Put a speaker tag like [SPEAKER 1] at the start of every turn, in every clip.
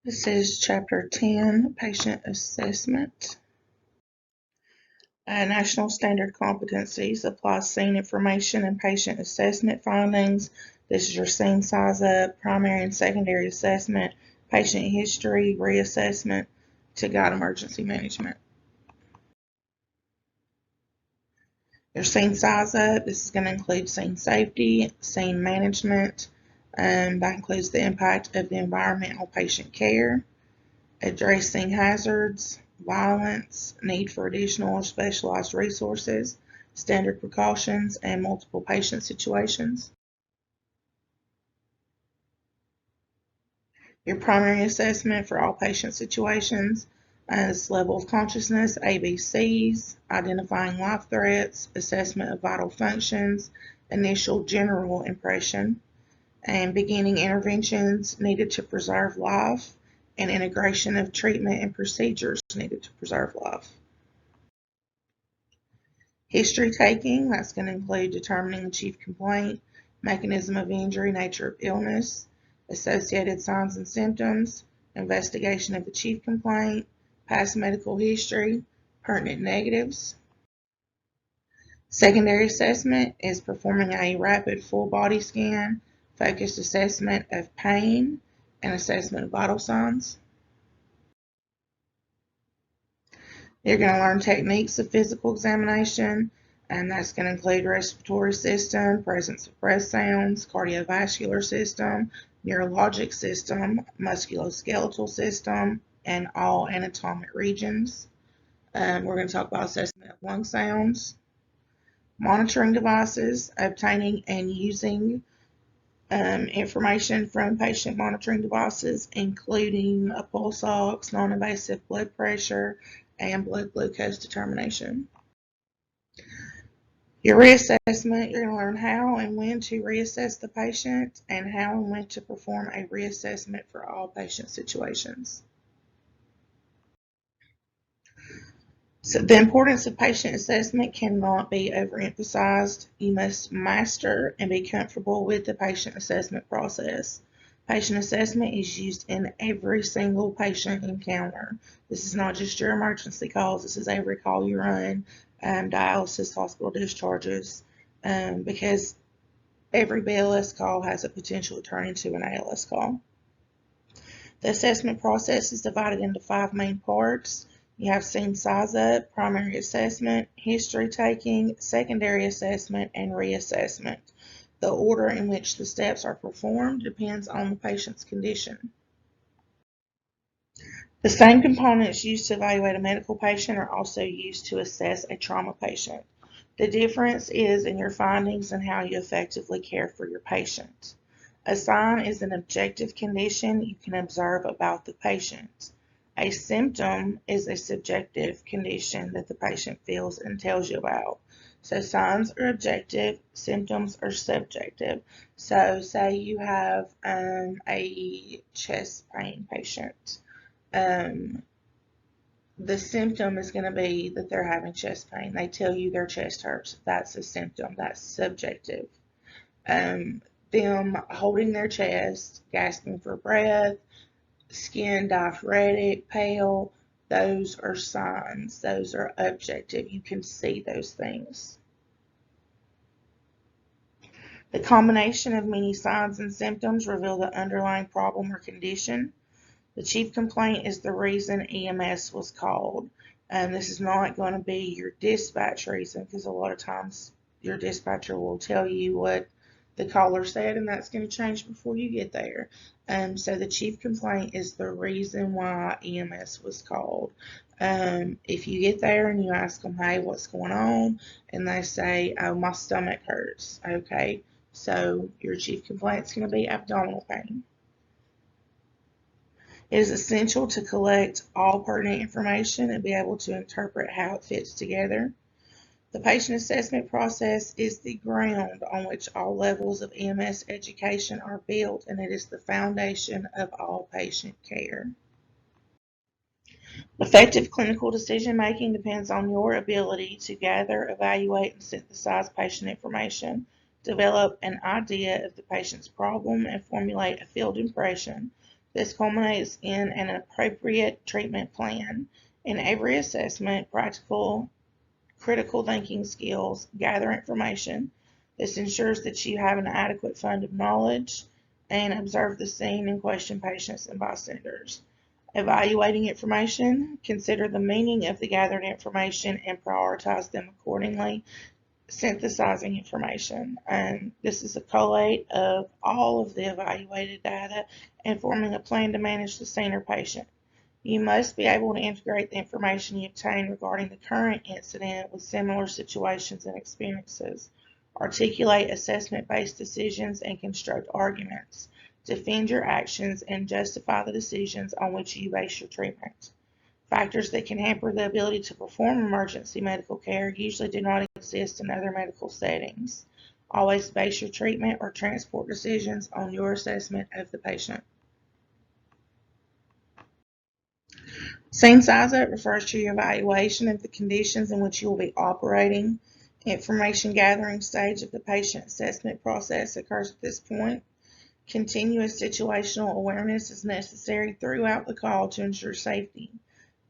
[SPEAKER 1] This is Chapter 10, Patient Assessment. National Standard Competencies applies scene information and patient assessment findings. This is your scene size up, primary and secondary assessment, patient history, reassessment to guide emergency management. Your scene size up, this is going to include scene safety, scene management, that includes the impact of the environment on patient care, addressing hazards, violence, need for additional or specialized resources, standard precautions, and multiple patient situations. Your primary assessment for all patient situations is level of consciousness, ABCs, identifying life threats, assessment of vital functions, initial general impression, and beginning interventions needed to preserve life, and integration of treatment and procedures needed to preserve life. History taking, that's going to include determining the chief complaint, mechanism of injury, nature of illness, associated signs and symptoms, investigation of the chief complaint, past medical history, pertinent negatives. Secondary assessment is performing a rapid full body scan, focused assessment of pain, and assessment of vital signs. You're going to learn techniques of physical examination, and that's going to include respiratory system, presence of breath sounds, cardiovascular system, neurologic system, musculoskeletal system, and all anatomic regions. We're going to talk about assessment of lung sounds, monitoring devices, obtaining and using information from patient monitoring devices, including a pulse ox, non-invasive blood pressure, and blood glucose determination. Your reassessment, you're going to learn how and when to reassess the patient and how and when to perform a reassessment for all patient situations. So the importance of patient assessment cannot be overemphasized. You must master and be comfortable with the patient assessment process. Patient assessment is used in every single patient encounter. This is not just your emergency calls. This is every call you run, dialysis, hospital discharges, because every BLS call has a potential to turn into an ALS call. The assessment process is divided into 5 main parts. You have scene size up, primary assessment, history taking, secondary assessment, and reassessment. The order in which the steps are performed depends on the patient's condition. The same components used to evaluate a medical patient are also used to assess a trauma patient. The difference is in your findings and how you effectively care for your patient. A sign is an objective condition you can observe about the patient. A symptom is a subjective condition that the patient feels and tells you about. So signs are objective, symptoms are subjective. So say you have a chest pain patient. The symptom is going to be that they're having chest pain. They tell you their chest hurts. That's a symptom. That's subjective. Them holding their chest, gasping for breath, skin diaphoretic, pale, those are signs. Those are objective. You can see those things. The combination of many signs and symptoms reveal the underlying problem or condition. The chief complaint is the reason EMS was called. This is not going to be your dispatch reason, because a lot of times your dispatcher will tell you what the caller said, and that's going to change before you get there. So the chief complaint is the reason why EMS was called. If you get there and you ask them, hey, what's going on? And they say, oh, my stomach hurts. Okay, so your chief complaint is going to be abdominal pain. It is essential to collect all pertinent information and be able to interpret how it fits together. The patient assessment process is the ground on which all levels of EMS education are built, and it is the foundation of all patient care. Effective clinical decision making depends on your ability to gather, evaluate, and synthesize patient information, develop an idea of the patient's problem, and formulate a field impression This culminates in an appropriate treatment plan. In every assessment, practical critical thinking skills gather information. This ensures that you have an adequate fund of knowledge and observe the scene and question patients and bystanders. Evaluating information, consider the meaning of the gathered information and prioritize them accordingly. Synthesizing information. This is a collate of all of the evaluated data and forming a plan to manage the scene or patient. You must be able to integrate the information you obtain regarding the current incident with similar situations and experiences. Articulate assessment-based decisions and construct arguments. Defend your actions and justify the decisions on which you base your treatment. Factors that can hamper the ability to perform emergency medical care usually do not exist in other medical settings. Always base your treatment or transport decisions on your assessment of the patient. Scene size up refers to your evaluation of the conditions in which you will be operating. Information gathering stage of the patient assessment process occurs at this point. Continuous situational awareness is necessary throughout the call to ensure safety.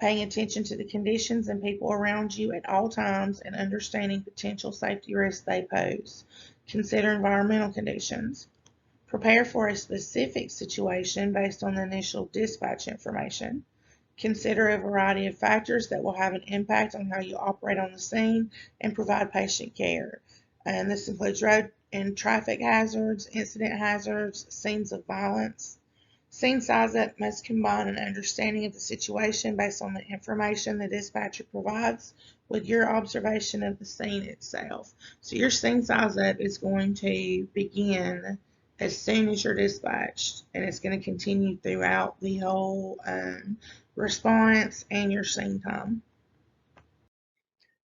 [SPEAKER 1] Paying attention to the conditions and people around you at all times and understanding potential safety risks they pose. Consider environmental conditions. Prepare for a specific situation based on the initial dispatch information. Consider a variety of factors that will have an impact on how you operate on the scene and provide patient care. And this includes road and traffic hazards, incident hazards, scenes of violence. Scene size up must combine an understanding of the situation based on the information the dispatcher provides with your observation of the scene itself. So your scene size up is going to begin as soon as you're dispatched, and it's going to continue throughout the whole response and your scene time.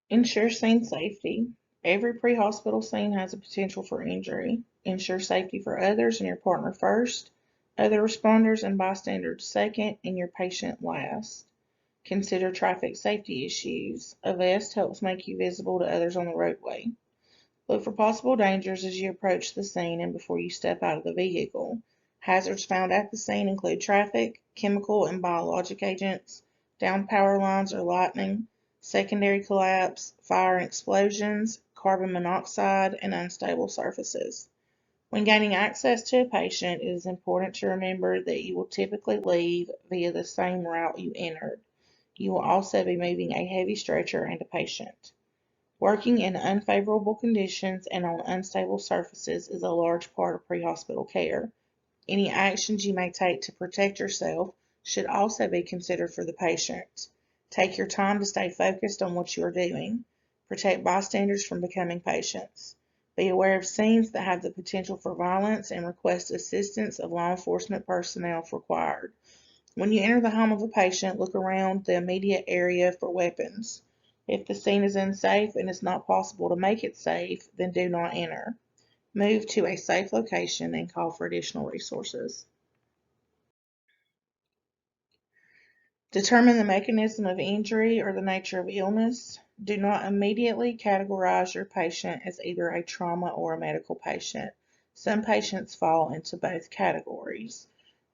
[SPEAKER 1] Ensure scene safety. Every pre-hospital scene has a potential for injury. Ensure safety for others and your partner first, other responders and bystanders second, and your patient last. Consider traffic safety issues. A vest helps make you visible to others on the roadway. Look for possible dangers as you approach the scene and before you step out of the vehicle. Hazards found at the scene include traffic, chemical and biologic agents, downed power lines or lightning, secondary collapse, fire and explosions, carbon monoxide, and unstable surfaces. When gaining access to a patient, it is important to remember that you will typically leave via the same route you entered. You will also be moving a heavy stretcher and a patient. Working in unfavorable conditions and on unstable surfaces is a large part of pre-hospital care. Any actions you may take to protect yourself should also be considered for the patient. Take your time to stay focused on what you are doing. Protect bystanders from becoming patients. Be aware of scenes that have the potential for violence and request assistance of law enforcement personnel if required. When you enter the home of a patient, look around the immediate area for weapons. If the scene is unsafe and it's not possible to make it safe, then do not enter. Move to a safe location and call for additional resources. Determine the mechanism of injury or the nature of illness. Do not immediately categorize your patient as either a trauma or a medical patient. Some patients fall into both categories.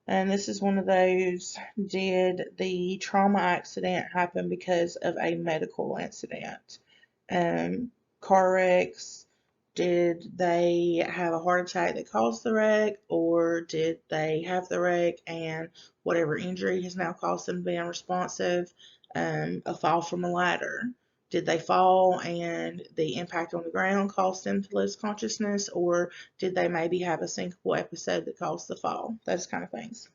[SPEAKER 1] And this is one of those, did the trauma accident happen because of a medical incident? Car wrecks, did they have a heart attack that caused the wreck, or did they have the wreck and whatever injury has now caused them to be unresponsive? A fall from a ladder. Did they fall and the impact on the ground caused them to lose consciousness, or did they maybe have a syncopal episode that caused the fall? Those kind of things.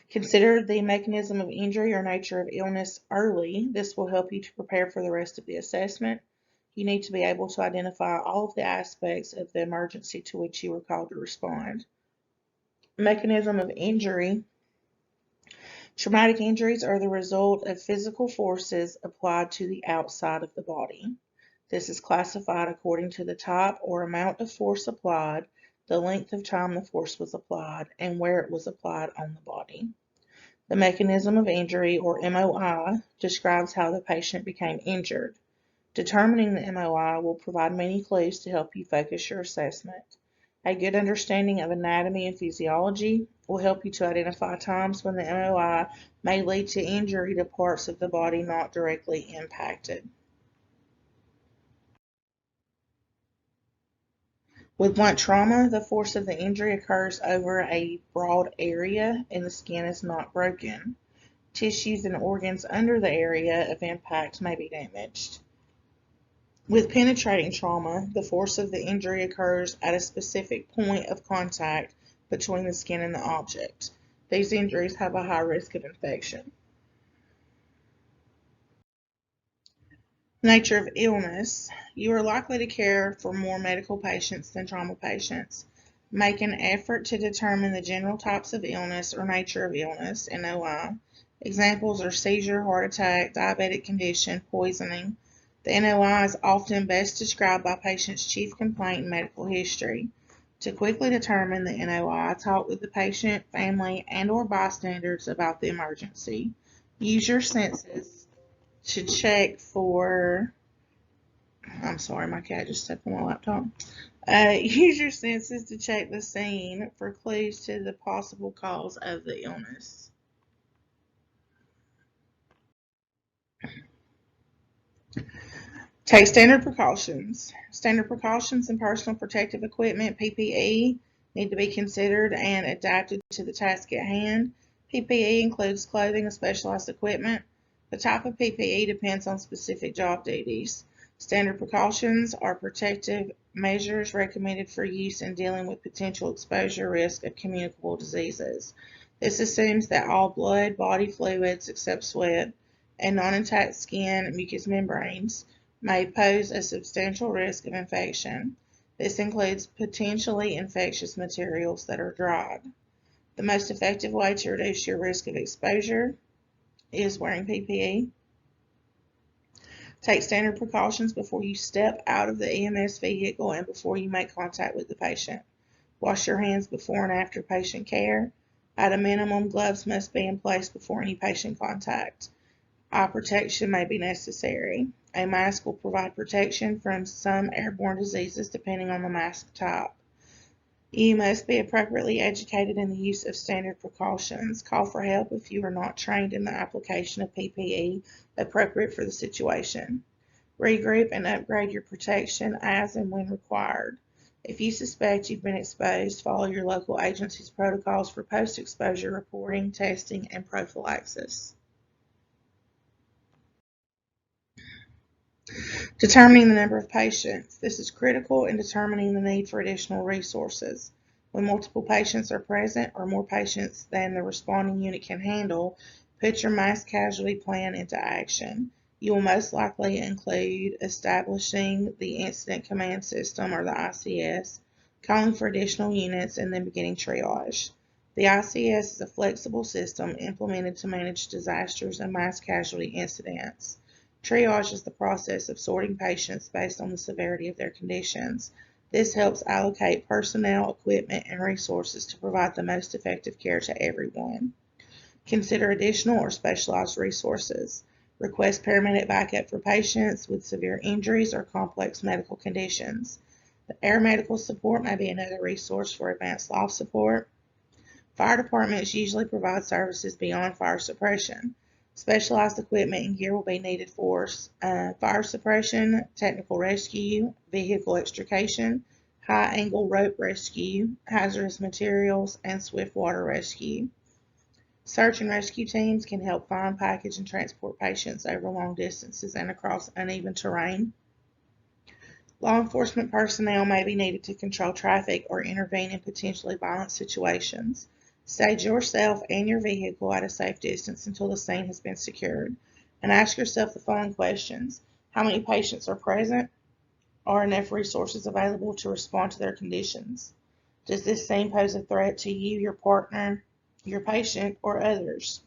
[SPEAKER 1] Consider the mechanism of injury or nature of illness early. This will help you to prepare for the rest of the assessment. You need to be able to identify all of the aspects of the emergency to which you were called to respond. Mechanism of injury. Traumatic injuries are the result of physical forces applied to the outside of the body. This is classified according to the type or amount of force applied, the length of time the force was applied, and where it was applied on the body. The mechanism of injury, or MOI, describes how the patient became injured. Determining the MOI will provide many clues to help you focus your assessment. A good understanding of anatomy and physiology, will help you to identify times when the MOI may lead to injury to parts of the body not directly impacted. With blunt trauma, the force of the injury occurs over a broad area and the skin is not broken. Tissues and organs under the area of impact may be damaged. With penetrating trauma, the force of the injury occurs at a specific point of contact between the skin and the object. These injuries have a high risk of infection. Nature of illness. You are likely to care for more medical patients than trauma patients. Make an effort to determine the general types of illness or nature of illness, NOI. Examples are seizure, heart attack, diabetic condition, poisoning. The NOI is often best described by patient's chief complaint and medical history. To quickly determine the NOI, talk with the patient, family, and/or bystanders about the emergency. Use your senses to check for, I'm sorry, my cat just stepped on my laptop. Use your senses to check the scene for clues to the possible cause of the illness. Take standard precautions. Standard precautions and personal protective equipment, PPE, need to be considered and adapted to the task at hand. PPE includes clothing and specialized equipment. The type of PPE depends on specific job duties. Standard precautions are protective measures recommended for use in dealing with potential exposure risk of communicable diseases. This assumes that all blood, body fluids except sweat, and non-intact skin and mucous membranes may pose a substantial risk of infection. This includes potentially infectious materials that are dried. The most effective way to reduce your risk of exposure is wearing PPE. Take standard precautions before you step out of the EMS vehicle and before you make contact with the patient. Wash your hands before and after patient care. At a minimum, gloves must be in place before any patient contact. Eye protection may be necessary. A mask will provide protection from some airborne diseases depending on the mask type. You must be appropriately educated in the use of standard precautions. Call for help if you are not trained in the application of PPE appropriate for the situation. Regroup and upgrade your protection as and when required. If you suspect you've been exposed, follow your local agency's protocols for post-exposure reporting, testing, and prophylaxis. Determining the number of patients. This is critical in determining the need for additional resources. When multiple patients are present or more patients than the responding unit can handle, put your mass casualty plan into action. You will most likely include establishing the Incident Command System, or the ICS, calling for additional units, and then beginning triage. The ICS is a flexible system implemented to manage disasters and mass casualty incidents. Triage is the process of sorting patients based on the severity of their conditions. This helps allocate personnel, equipment, and resources to provide the most effective care to everyone. Consider additional or specialized resources. Request paramedic backup for patients with severe injuries or complex medical conditions. The air medical support may be another resource for advanced life support. Fire departments usually provide services beyond fire suppression. Specialized equipment and gear will be needed for fire suppression, technical rescue, vehicle extrication, high-angle rope rescue, hazardous materials, and swift water rescue. Search and rescue teams can help find, package, and transport patients over long distances and across uneven terrain. Law enforcement personnel may be needed to control traffic or intervene in potentially violent situations. Stage yourself and your vehicle at a safe distance until the scene has been secured, and ask yourself the following questions. How many patients are present? Are enough resources available to respond to their conditions? Does this scene pose a threat to you, your partner, your patient, or others?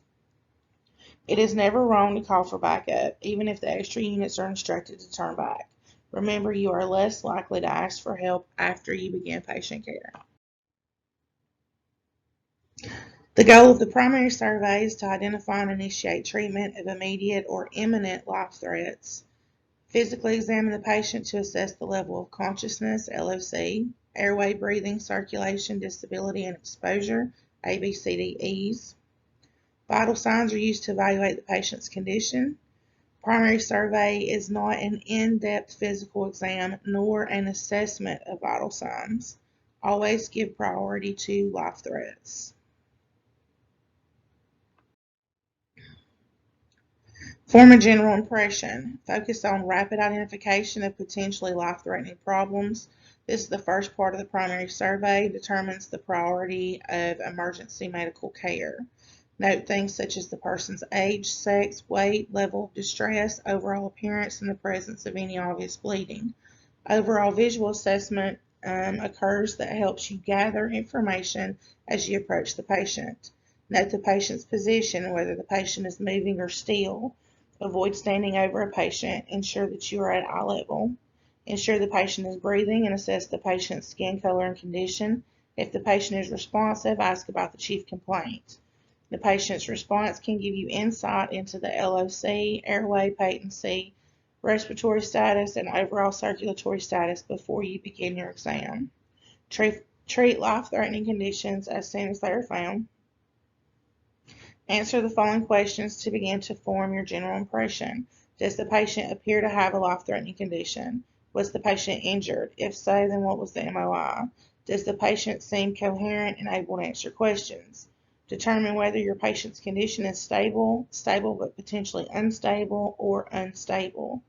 [SPEAKER 1] It is never wrong to call for backup, even if the extra units are instructed to turn back. Remember, you are less likely to ask for help after you begin patient care. The goal of the primary survey is to identify and initiate treatment of immediate or imminent life threats. Physically examine the patient to assess the level of consciousness, LOC, airway, breathing, circulation, disability, and exposure, A, B, C, D, E's. Vital signs are used to evaluate the patient's condition. Primary survey is not an in-depth physical exam nor an assessment of vital signs. Always give priority to life threats. Form a general impression. Focus on rapid identification of potentially life-threatening problems. This is the first part of the primary survey, determines the priority of emergency medical care. Note things such as the person's age, sex, weight, level of distress, overall appearance, and the presence of any obvious bleeding. Overall visual assessment occurs that helps you gather information as you approach the patient. Note the patient's position, whether the patient is moving or still. Avoid standing over a patient. Ensure that you are at eye level. Ensure the patient is breathing and assess the patient's skin color and condition. If the patient is responsive, ask about the chief complaint. The patient's response can give you insight into the LOC, airway patency, respiratory status, and overall circulatory status before you begin your exam. Treat life-threatening conditions as soon as they are found. Answer the following questions to begin to form your general impression. Does the patient appear to have a life-threatening condition? Was the patient injured? If so, then what was the MOI? Does the patient seem coherent and able to answer questions? Determine whether your patient's condition is stable but potentially unstable, or unstable.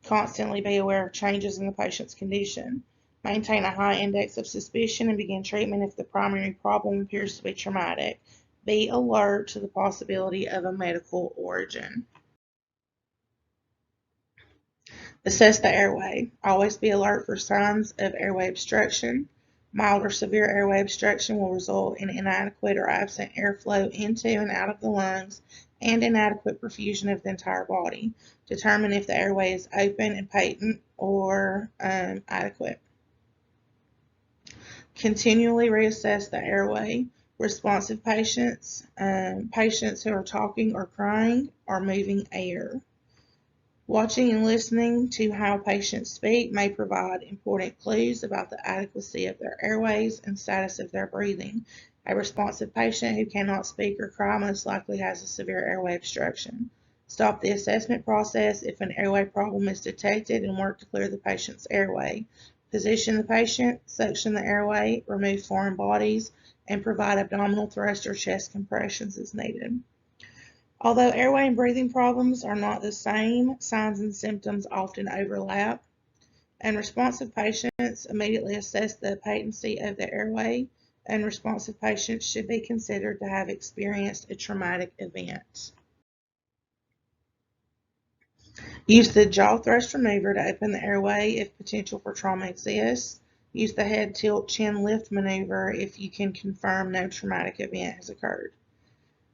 [SPEAKER 1] Constantly be aware of changes in the patient's condition. Maintain a high index of suspicion and begin treatment if the primary problem appears to be traumatic. Be alert to the possibility of a medical origin. Assess the airway. Always be alert for signs of airway obstruction. Mild or severe airway obstruction will result in inadequate or absent airflow into and out of the lungs and inadequate perfusion of the entire body. Determine if the airway is open and patent or adequate. Continually reassess the airway. Responsive patients, patients who are talking or crying, or moving air. Watching and listening to how patients speak may provide important clues about the adequacy of their airways and status of their breathing. A responsive patient who cannot speak or cry most likely has a severe airway obstruction. Stop the assessment process if an airway problem is detected and work to clear the patient's airway. Position the patient, suction the airway, remove foreign bodies, and provide abdominal thrust or chest compressions as needed. Although airway and breathing problems are not the same, signs and symptoms often overlap. Unresponsive patients immediately assess the patency of the airway. Unresponsive patients should be considered to have experienced a traumatic event. Use the jaw thrust remover to open the airway if potential for trauma exists. Use the head tilt chin lift maneuver if you can confirm no traumatic event has occurred.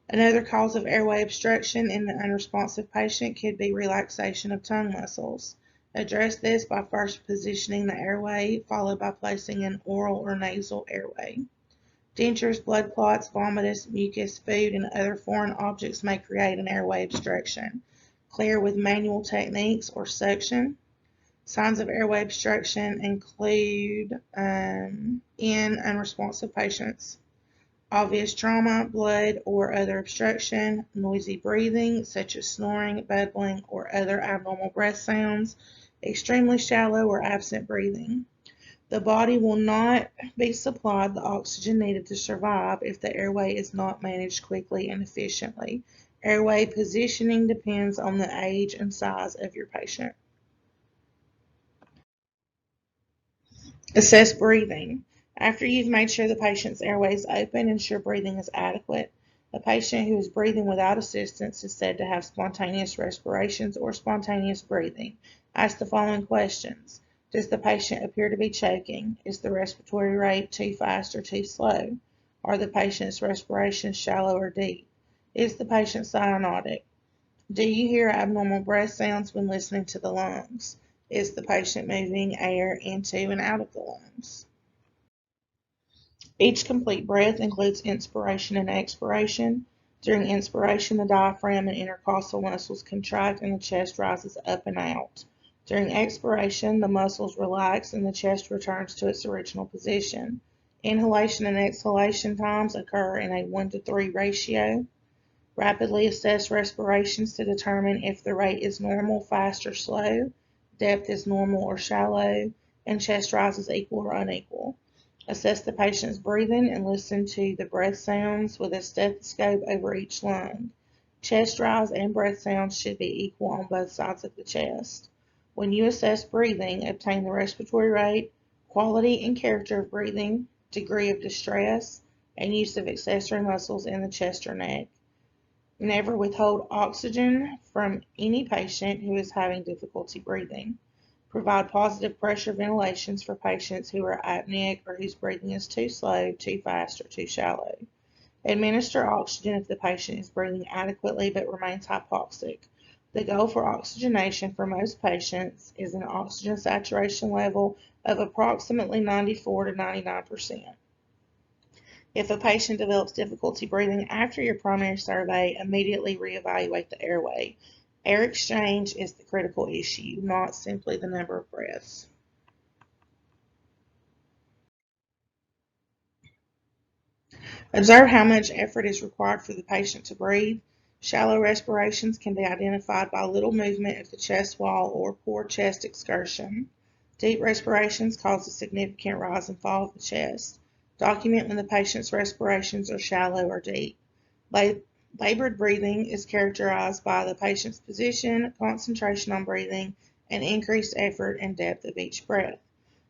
[SPEAKER 1] Another cause of airway obstruction in the unresponsive patient could be relaxation of tongue muscles. Address this by first positioning the airway, followed by placing an oral or nasal airway. Dentures, blood clots, vomitus, mucus, food, and other foreign objects may create an airway obstruction. Clear with manual techniques or suction. Signs of airway obstruction include in unresponsive patients: obvious trauma, blood, or other obstruction, noisy breathing, such as snoring, bubbling, or other abnormal breath sounds, extremely shallow or absent breathing. The body will not be supplied the oxygen needed to survive if the airway is not managed quickly and efficiently. Airway positioning depends on the age and size of your patient. Assess breathing. After you've made sure the patient's airway is open, ensure breathing is adequate. A patient who is breathing without assistance is said to have spontaneous respirations or spontaneous breathing. Ask the following questions. Does the patient appear to be choking? Is the respiratory rate too fast or too slow? Are the patient's respirations shallow or deep? Is the patient cyanotic? Do you hear abnormal breath sounds when listening to the lungs? Is the patient moving air into and out of the lungs? Each complete breath includes inspiration and expiration. During inspiration, the diaphragm and intercostal muscles contract and the chest rises up and out. During expiration, the muscles relax and the chest returns to its original position. Inhalation and exhalation times occur in a 1-to-3 ratio. Rapidly assess respirations to determine if the rate is normal, fast, or slow, depth is normal or shallow, and chest rise is equal or unequal. Assess the patient's breathing and listen to the breath sounds with a stethoscope over each lung. Chest rise and breath sounds should be equal on both sides of the chest. When you assess breathing, obtain the respiratory rate, quality and character of breathing, degree of distress, and use of accessory muscles in the chest or neck. Never withhold oxygen from any patient who is having difficulty breathing. Provide positive pressure ventilations for patients who are apneic or whose breathing is too slow, too fast, or too shallow. Administer oxygen if the patient is breathing adequately but remains hypoxic. The goal for oxygenation for most patients is an oxygen saturation level of approximately 94 to 99%. If a patient develops difficulty breathing after your primary survey, immediately reevaluate the airway. Air exchange is the critical issue, not simply the number of breaths. Observe how much effort is required for the patient to breathe. Shallow respirations can be identified by little movement of the chest wall or poor chest excursion. Deep respirations cause a significant rise and fall of the chest. Document when the patient's respirations are shallow or deep. Labored breathing is characterized by the patient's position, concentration on breathing, and increased effort and depth of each breath.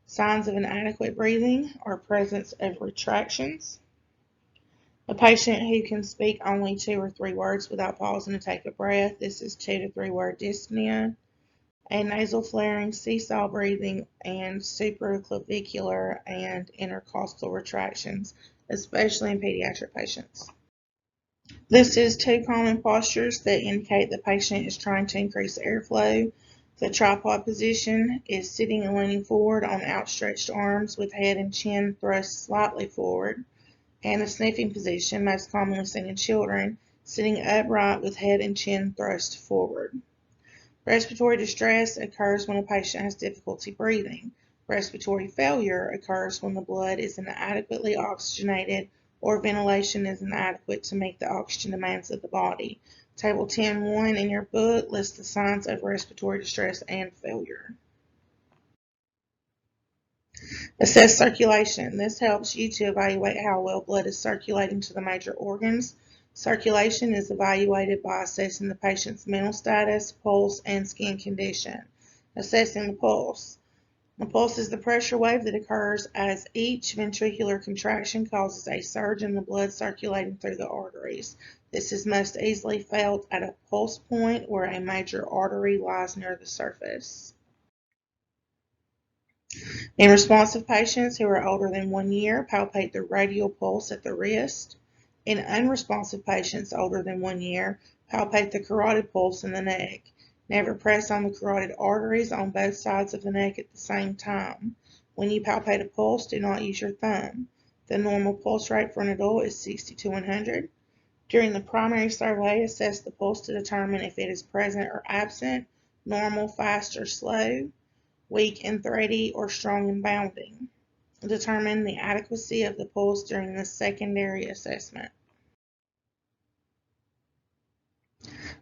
[SPEAKER 1] Signs of inadequate breathing are presence of retractions. A patient who can speak only 2 or 3 words without pausing to take a breath, this is 2 to 3 word dyspnea. A nasal flaring, seesaw breathing, and supraclavicular and intercostal retractions, especially in pediatric patients. This is 2 common postures that indicate the patient is trying to increase airflow. The tripod position is sitting and leaning forward on outstretched arms with head and chin thrust slightly forward. And the sniffing position, most commonly seen in children, sitting upright with head and chin thrust forward. Respiratory distress occurs when a patient has difficulty breathing. Respiratory failure occurs when the blood is inadequately oxygenated or ventilation is inadequate to meet the oxygen demands of the body. Table 10.1 in your book lists the signs of respiratory distress and failure. Assess circulation. This helps you to evaluate how well blood is circulating to the major organs. Circulation is evaluated by assessing the patient's mental status, pulse, and skin condition. Assessing the pulse. The pulse is the pressure wave that occurs as each ventricular contraction causes a surge in the blood circulating through the arteries. This is most easily felt at a pulse point where a major artery lies near the surface. In responsive patients who are older than 1 year, palpate the radial pulse at the wrist. In unresponsive patients older than 1 year, palpate the carotid pulse in the neck. Never press on the carotid arteries on both sides of the neck at the same time. When you palpate a pulse, do not use your thumb. The normal pulse rate for an adult is 60 to 100. During the primary survey, assess the pulse to determine if it is present or absent, normal, fast, or slow, weak and thready, or strong and bounding. Determine the adequacy of the pulse during the secondary assessment.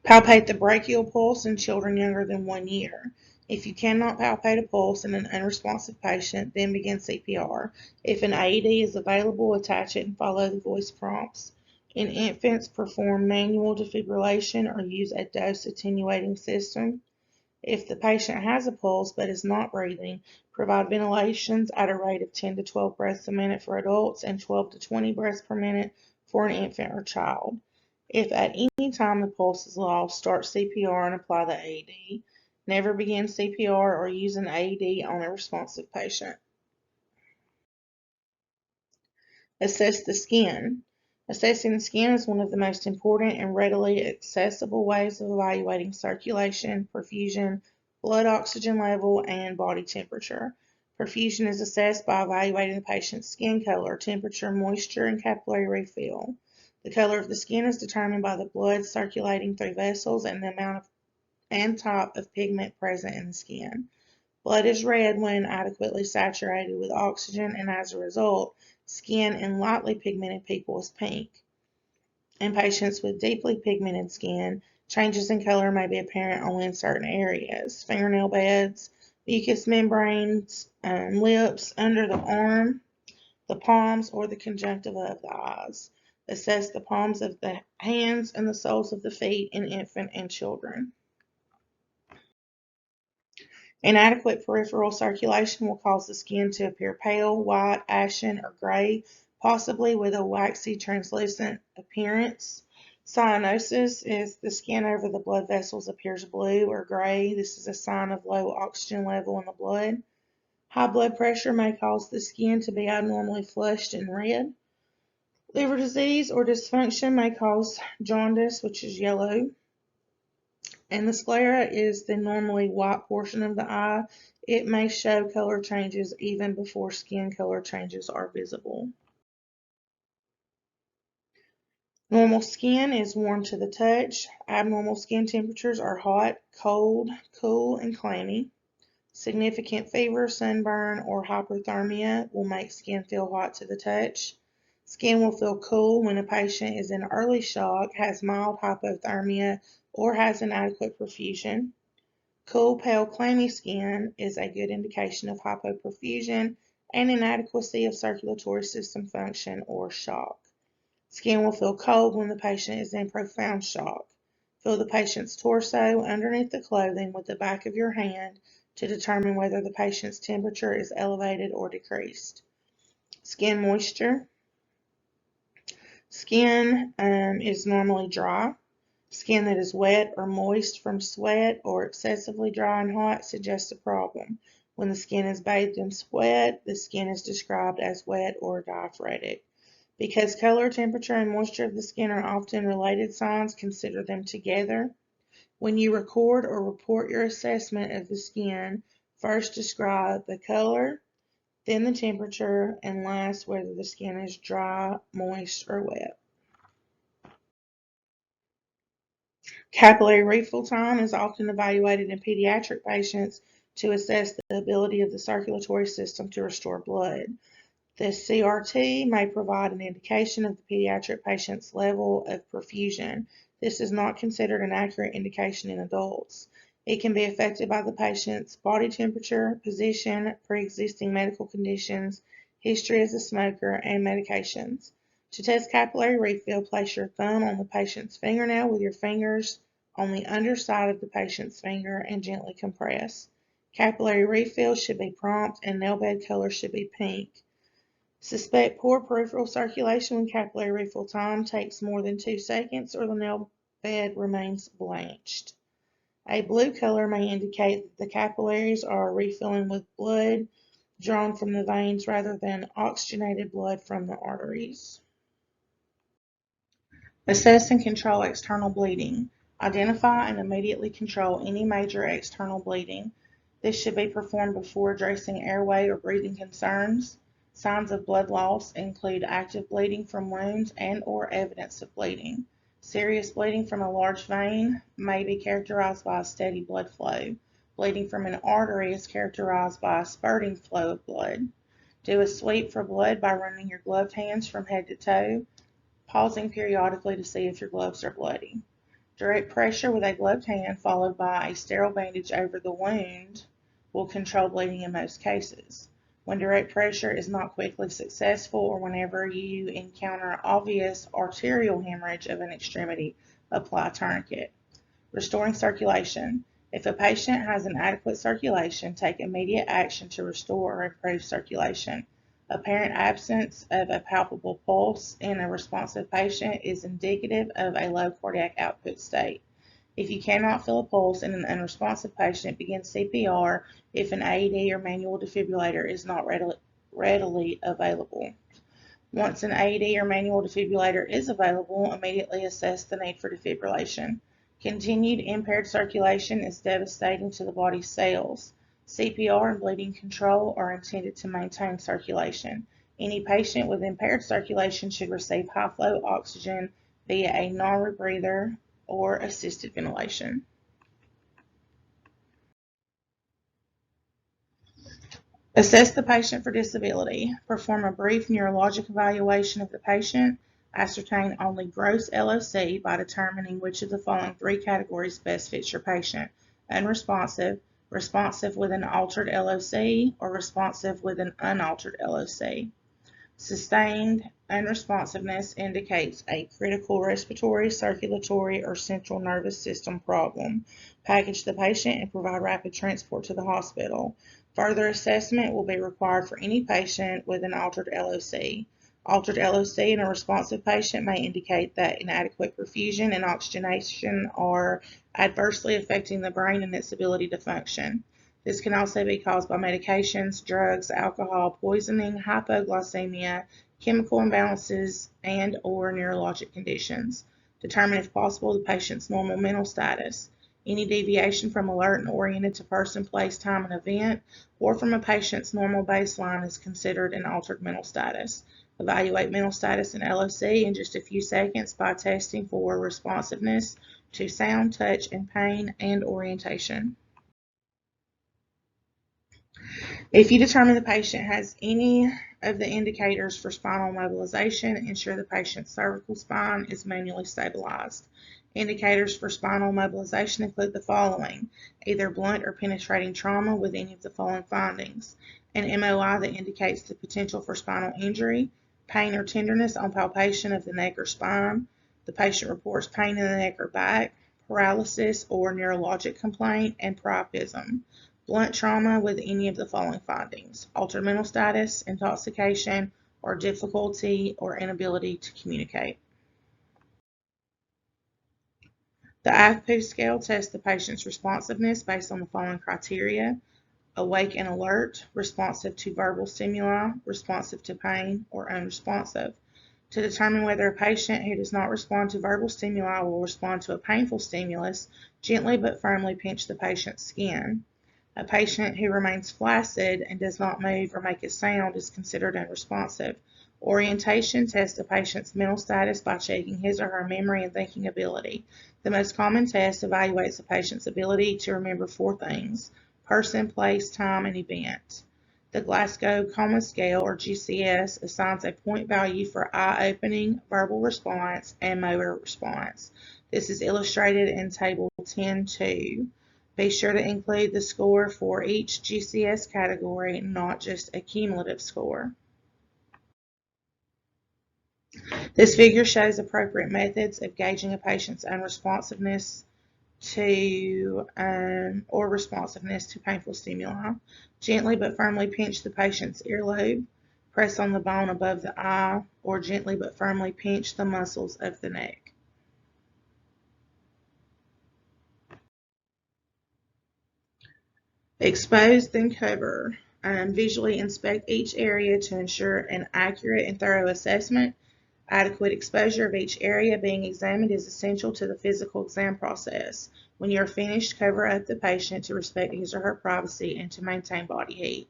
[SPEAKER 1] Palpate the brachial pulse in children younger than 1 year. If you cannot palpate a pulse in an unresponsive patient, then begin CPR. If an AED is available, attach it and follow the voice prompts. In infants, perform manual defibrillation or use a dose attenuating system. If the patient has a pulse but is not breathing, provide ventilations at a rate of 10 to 12 breaths a minute for adults and 12 to 20 breaths per minute for an infant or child. If at any time the pulse is lost, start CPR and apply the AED. Never begin CPR or use an AED on a responsive patient. Assess the skin. Assessing the skin is one of the most important and readily accessible ways of evaluating circulation, perfusion, blood oxygen level, and body temperature. Perfusion is assessed by evaluating the patient's skin color, temperature, moisture, and capillary refill. The color of the skin is determined by the blood circulating through vessels and the amount of and type of pigment present in the skin. Blood is red when adequately saturated with oxygen, and as a result, skin in lightly pigmented people is pink. In patients with deeply pigmented skin, changes in color may be apparent only in certain areas: fingernail beds, mucous membranes, lips, under the arm, the palms, or the conjunctiva of the eyes. Assess the palms of the hands and the soles of the feet in infant and children. Inadequate peripheral circulation will cause the skin to appear pale, white, ashen, or gray, possibly with a waxy, translucent appearance. Cyanosis is the skin over the blood vessels appears blue or gray. This is a sign of low oxygen level in the blood. High blood pressure may cause the skin to be abnormally flushed and red. Liver disease or dysfunction may cause jaundice, which is yellow. And the sclera is the normally white portion of the eye. It may show color changes even before skin color changes are visible. Normal skin is warm to the touch. Abnormal skin temperatures are hot, cold, cool, and clammy. Significant fever, sunburn, or hyperthermia will make skin feel hot to the touch. Skin will feel cool when a patient is in early shock, has mild hypothermia, or has inadequate perfusion. Cool, pale, clammy skin is a good indication of hypoperfusion and inadequacy of circulatory system function or shock. Skin will feel cold when the patient is in profound shock. Feel the patient's torso underneath the clothing with the back of your hand to determine whether the patient's temperature is elevated or decreased. Skin moisture. Skin is normally dry. Skin that is wet or moist from sweat or excessively dry and hot suggests a problem. When the skin is bathed in sweat, the skin is described as wet or diaphoretic. Because color, temperature, and moisture of the skin are often related signs, consider them together. When you record or report your assessment of the skin, first describe the color, then the temperature, and last whether the skin is dry, moist, or wet. Capillary refill time is often evaluated in pediatric patients to assess the ability of the circulatory system to restore blood. The CRT may provide an indication of the pediatric patient's level of perfusion. This is not considered an accurate indication in adults. It can be affected by the patient's body temperature, position, pre-existing medical conditions, history as a smoker, and medications. To test capillary refill, place your thumb on the patient's fingernail with your fingers on the underside of the patient's finger and gently compress. Capillary refill should be prompt and nail bed color should be pink. Suspect poor peripheral circulation when capillary refill time takes more than 2 seconds or the nail bed remains blanched. A blue color may indicate that the capillaries are refilling with blood drawn from the veins rather than oxygenated blood from the arteries. Assess and control external bleeding. Identify and immediately control any major external bleeding. This should be performed before addressing airway or breathing concerns. Signs of blood loss include active bleeding from wounds and/or evidence of bleeding. Serious bleeding from a large vein may be characterized by a steady blood flow. Bleeding from an artery is characterized by a spurting flow of blood. Do a sweep for blood by running your gloved hands from head to toe, pausing periodically to see if your gloves are bloody. Direct pressure with a gloved hand followed by a sterile bandage over the wound will control bleeding in most cases. When direct pressure is not quickly successful or whenever you encounter obvious arterial hemorrhage of an extremity, apply a tourniquet. Restoring circulation. If a patient has inadequate circulation, take immediate action to restore or improve circulation. Apparent absence of a palpable pulse in a responsive patient is indicative of a low cardiac output state. If you cannot feel a pulse in an unresponsive patient, begin CPR if an AED or manual defibrillator is not readily available. Once an AED or manual defibrillator is available, immediately assess the need for defibrillation. Continued impaired circulation is devastating to the body's cells. CPR and bleeding control are intended to maintain circulation. Any patient with impaired circulation should receive high-flow oxygen via a non-rebreather or assisted ventilation. Assess the patient for disability. Perform a brief neurologic evaluation of the patient. Ascertain only gross LOC by determining which of the following three categories best fits your patient: unresponsive, responsive with an altered LOC, or responsive with an unaltered LOC. Sustained unresponsiveness indicates a critical respiratory, circulatory, or central nervous system problem. Package the patient and provide rapid transport to the hospital. Further assessment will be required for any patient with an altered LOC. Altered LOC in a responsive patient may indicate that inadequate perfusion and oxygenation are adversely affecting the brain and its ability to function. This can also be caused by medications, drugs, alcohol, poisoning, hypoglycemia, chemical imbalances, and/or neurologic conditions. Determine if possible the patient's normal mental status. Any deviation from alert and oriented to person, place, time, and event, or from a patient's normal baseline is considered an altered mental status. Evaluate mental status and LOC in just a few seconds by testing for responsiveness to sound, touch, and pain, and orientation. If you determine the patient has any of the indicators for spinal mobilization, ensure the patient's cervical spine is manually stabilized. Indicators for spinal mobilization include the following: either blunt or penetrating trauma with any of the following findings: an MOI that indicates the potential for spinal injury, pain or tenderness on palpation of the neck or spine, the patient reports pain in the neck or back, paralysis or neurologic complaint, and priapism. Blunt trauma with any of the following findings: altered mental status, intoxication, or difficulty or inability to communicate. The AFPU scale tests the patient's responsiveness based on the following criteria: awake and alert, responsive to verbal stimuli, responsive to pain, or unresponsive. To determine whether a patient who does not respond to verbal stimuli will respond to a painful stimulus, gently but firmly pinch the patient's skin. A patient who remains flaccid and does not move or make a sound is considered unresponsive. Orientation tests a patient's mental status by checking his or her memory and thinking ability. The most common test evaluates a patient's ability to remember four things: person, place, time, and event. The Glasgow Coma Scale, or GCS, assigns a point value for eye opening, verbal response, and motor response. This is illustrated in Table 10.2. Be sure to include the score for each GCS category, not just a cumulative score. This figure shows appropriate methods of gauging a patient's unresponsiveness to or responsiveness to painful stimuli. Gently but firmly pinch the patient's earlobe, press on the bone above the eye, or gently but firmly pinch the muscles of the neck. Expose, then cover. Visually inspect each area to ensure an accurate and thorough assessment. Adequate exposure of each area being examined is essential to the physical exam process. When you are finished, cover up the patient to respect his or her privacy and to maintain body heat.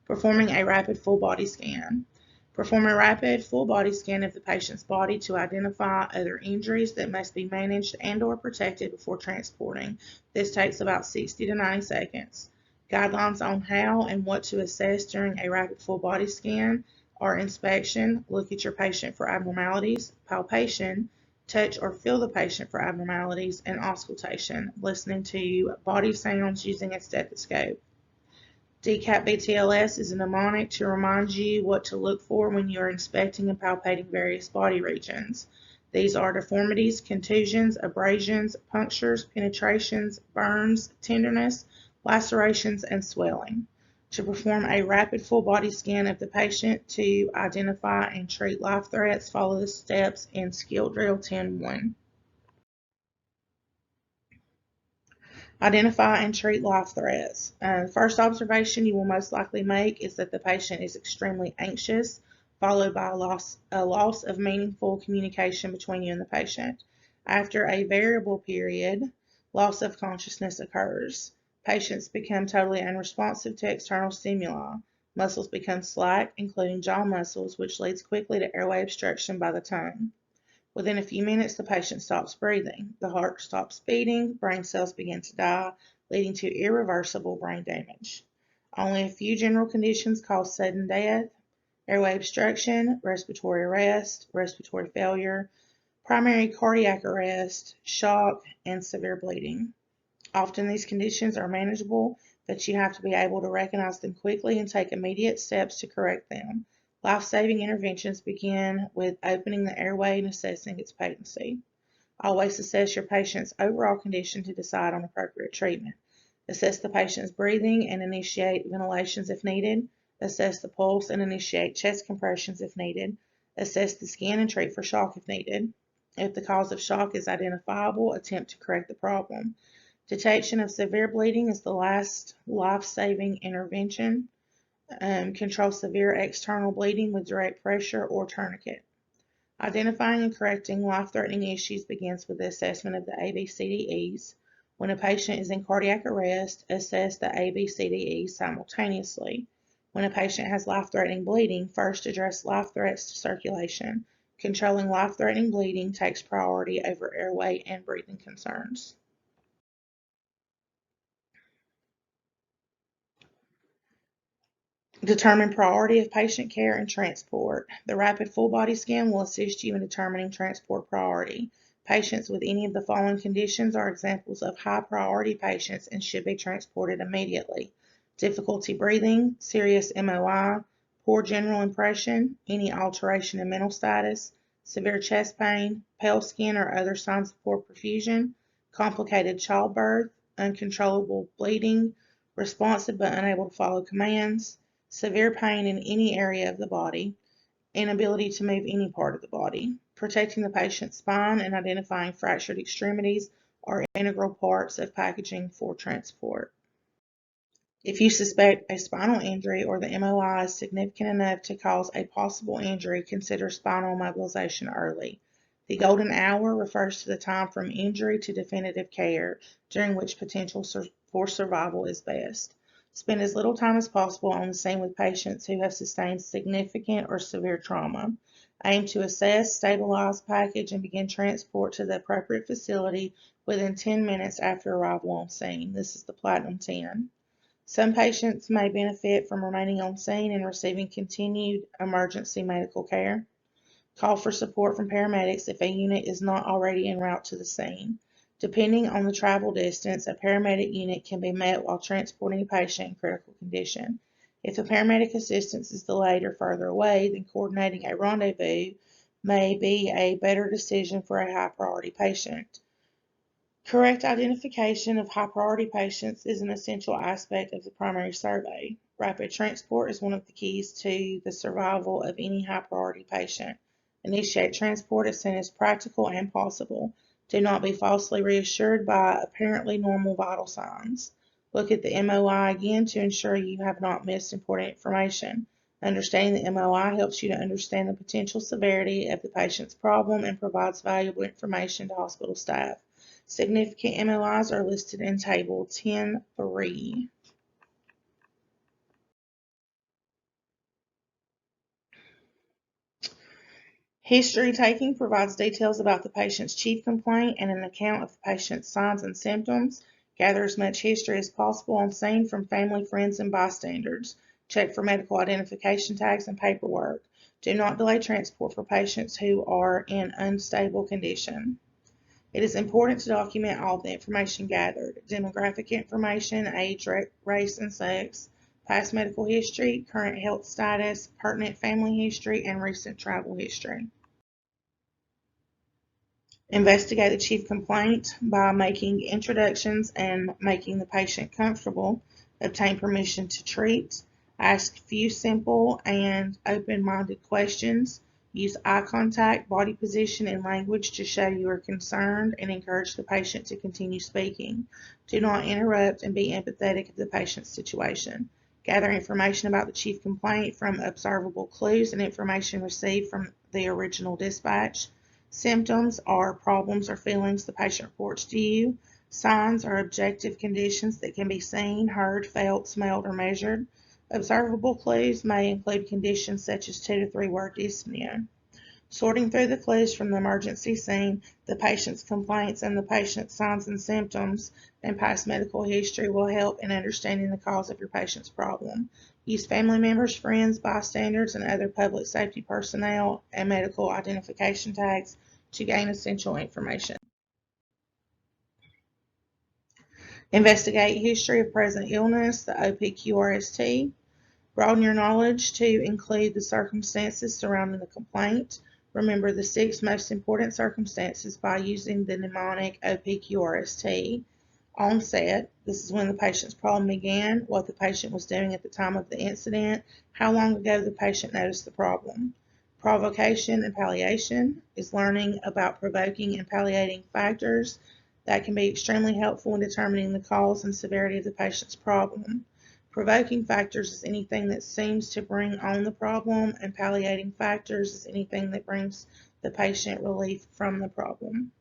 [SPEAKER 1] Performing a rapid full body scan. Perform a rapid full body scan of the patient's body to identify other injuries that must be managed and/or protected before transporting. This takes about 60 to 90 seconds. Guidelines on how and what to assess during a rapid full body scan are inspection, look at your patient for abnormalities, palpation, touch or feel the patient for abnormalities, and auscultation, listening to body sounds using a stethoscope. DCAP BTLS is a mnemonic to remind you what to look for when you are inspecting and palpating various body regions. These are deformities, contusions, abrasions, punctures, penetrations, burns, tenderness, lacerations, and swelling. To perform a rapid full body scan of the patient to identify and treat life threats, follow the steps in Skill Drill 10.1. Identify and treat life threats. The first observation you will most likely make is that the patient is extremely anxious, followed by a loss of meaningful communication between you and the patient. After a variable period, loss of consciousness occurs. Patients become totally unresponsive to external stimuli. Muscles become slack, including jaw muscles, which leads quickly to airway obstruction by the tongue. Within a few minutes, the patient stops breathing, the heart stops beating, brain cells begin to die, leading to irreversible brain damage. Only a few general conditions cause sudden death: airway obstruction, respiratory arrest, respiratory failure, primary cardiac arrest, shock, and severe bleeding. Often these conditions are manageable, but you have to be able to recognize them quickly and take immediate steps to correct them. Life-saving interventions begin with opening the airway and assessing its patency. Always assess your patient's overall condition to decide on appropriate treatment. Assess the patient's breathing and initiate ventilations if needed. Assess the pulse and initiate chest compressions if needed. Assess the skin and treat for shock if needed. If the cause of shock is identifiable, attempt to correct the problem. Detection of severe bleeding is the last life-saving intervention. Control severe external bleeding with direct pressure or tourniquet. Identifying and correcting life-threatening issues begins with the assessment of the ABCDEs. When a patient is in cardiac arrest, assess the ABCDEs simultaneously. When a patient has life-threatening bleeding, first address life threats to circulation. Controlling life-threatening bleeding takes priority over airway and breathing concerns. Determine priority of patient care and transport. The rapid full body scan will assist you in determining transport priority. Patients with any of the following conditions are examples of high priority patients and should be transported immediately: difficulty breathing, serious MOI, poor general impression, any alteration in mental status, severe chest pain, pale skin or other signs of poor perfusion, complicated childbirth, uncontrollable bleeding, responsive but unable to follow commands, severe pain in any area of the body, inability to move any part of the body. Protecting the patient's spine and identifying fractured extremities are integral parts of packaging for transport. If you suspect a spinal injury or the MOI is significant enough to cause a possible injury, consider spinal mobilization early. The golden hour refers to the time from injury to definitive care, during which potential for survival is best. Spend as little time as possible on the scene with patients who have sustained significant or severe trauma. Aim to assess, stabilize, package, and begin transport to the appropriate facility within 10 minutes after arrival on scene. This is the Platinum 10. Some patients may benefit from remaining on scene and receiving continued emergency medical care. Call for support from paramedics if a unit is not already en route to the scene. Depending on the travel distance, a paramedic unit can be met while transporting a patient in critical condition. If the paramedic assistance is delayed or further away, then coordinating a rendezvous may be a better decision for a high priority patient. Correct identification of high-priority patients is an essential aspect of the primary survey. Rapid transport is one of the keys to the survival of any high-priority patient. Initiate transport as soon as practical and possible. Do not be falsely reassured by apparently normal vital signs. Look at the MOI again to ensure you have not missed important information. Understanding the MOI helps you to understand the potential severity of the patient's problem and provides valuable information to hospital staff. Significant MOIs are listed in Table 10.3. History taking provides details about the patient's chief complaint and an account of the patient's signs and symptoms. Gather as much history as possible on scene from family, friends, and bystanders. Check for medical identification tags and paperwork. Do not delay transport for patients who are in unstable condition. It is important to document all the information gathered: demographic information, age, race, and sex, past medical history, current health status, pertinent family history, and recent travel history. Investigate the chief complaint by making introductions and making the patient comfortable. Obtain permission to treat. Ask few simple and open-minded questions. Use eye contact, body position, and language to show you are concerned and encourage the patient to continue speaking. Do not interrupt and be empathetic of the patient's situation. Gather information about the chief complaint from observable clues and information received from the original dispatch. Symptoms are problems or feelings the patient reports to you. Signs are objective conditions that can be seen, heard, felt, smelled, or measured. Observable clues may include conditions such as 2 to 3 word dyspnea. Sorting through the clues from the emergency scene, the patient's complaints, and the patient's signs and symptoms and past medical history will help in understanding the cause of your patient's problem. Use family members, friends, bystanders, and other public safety personnel and medical identification tags to gain essential information. Investigate history of present illness, the OPQRST. Broaden your knowledge to include the circumstances surrounding the complaint. Remember the 6 most important circumstances by using the mnemonic OPQRST. Onset, this is when the patient's problem began, what the patient was doing at the time of the incident, how long ago the patient noticed the problem. Provocation and palliation is learning about provoking and palliating factors that can be extremely helpful in determining the cause and severity of the patient's problem. Provoking factors is anything that seems to bring on the problem, and palliating factors is anything that brings the patient relief from the problem.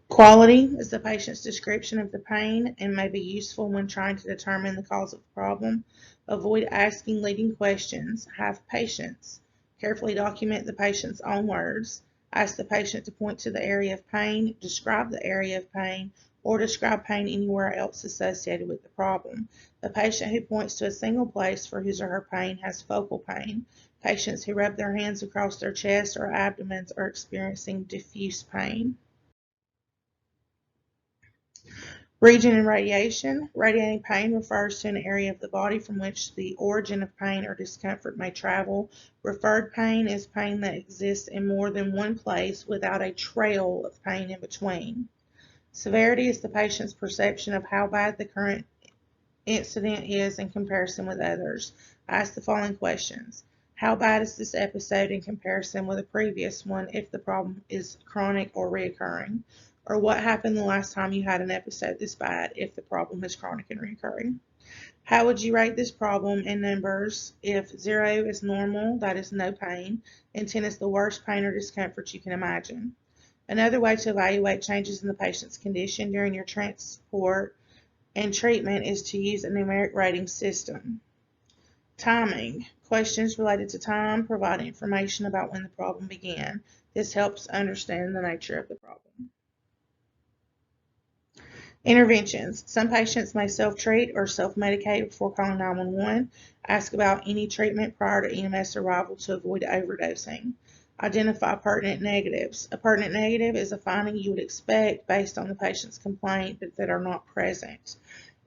[SPEAKER 1] Quality is the patient's description of the pain and may be useful when trying to determine the cause of the problem. Avoid asking leading questions. Have patience. Carefully document the patient's own words. Ask the patient to point to the area of pain, describe the area of pain, or describe pain anywhere else associated with the problem. The patient who points to a single place for his or her pain has focal pain. Patients who rub their hands across their chest or abdomens are experiencing diffuse pain. Region and radiation. Radiating pain refers to an area of the body from which the origin of pain or discomfort may travel. Referred pain is pain that exists in more than one place without a trail of pain in between. Severity is the patient's perception of how bad the current incident is in comparison with others. Ask the following questions. How bad is this episode in comparison with a previous one if the problem is chronic or reoccurring? Or what happened the last time you had an episode this bad if the problem is chronic and recurring? How would you rate this problem in numbers? If 0 is normal, that is no pain, and 10 is the worst pain or discomfort you can imagine. Another way to evaluate changes in the patient's condition during your transport and treatment is to use a numeric rating system. Timing. Questions related to time provide information about when the problem began. This helps understand the nature of the problem. Interventions. Some patients may self-treat or self-medicate before calling 911. Ask about any treatment prior to EMS arrival to avoid overdosing. Identify pertinent negatives. A pertinent negative is a finding you would expect based on the patient's complaint but that are not present.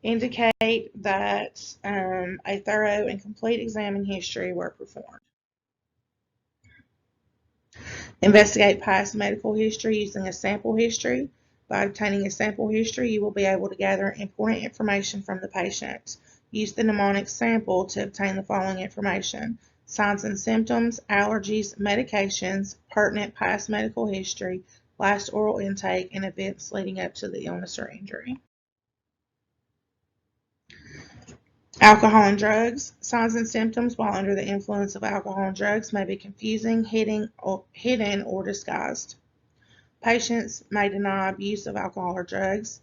[SPEAKER 1] Indicate that a thorough and complete exam and history were performed. Investigate past medical history using a sample history. By obtaining a sample history, you will be able to gather important information from the patient. Use the mnemonic sample to obtain the following information: signs and symptoms, allergies, medications, pertinent past medical history, last oral intake, and events leading up to the illness or injury. Alcohol and drugs. Signs and symptoms while under the influence of alcohol and drugs may be confusing, hidden, or disguised. Patients may deny abuse of alcohol or drugs.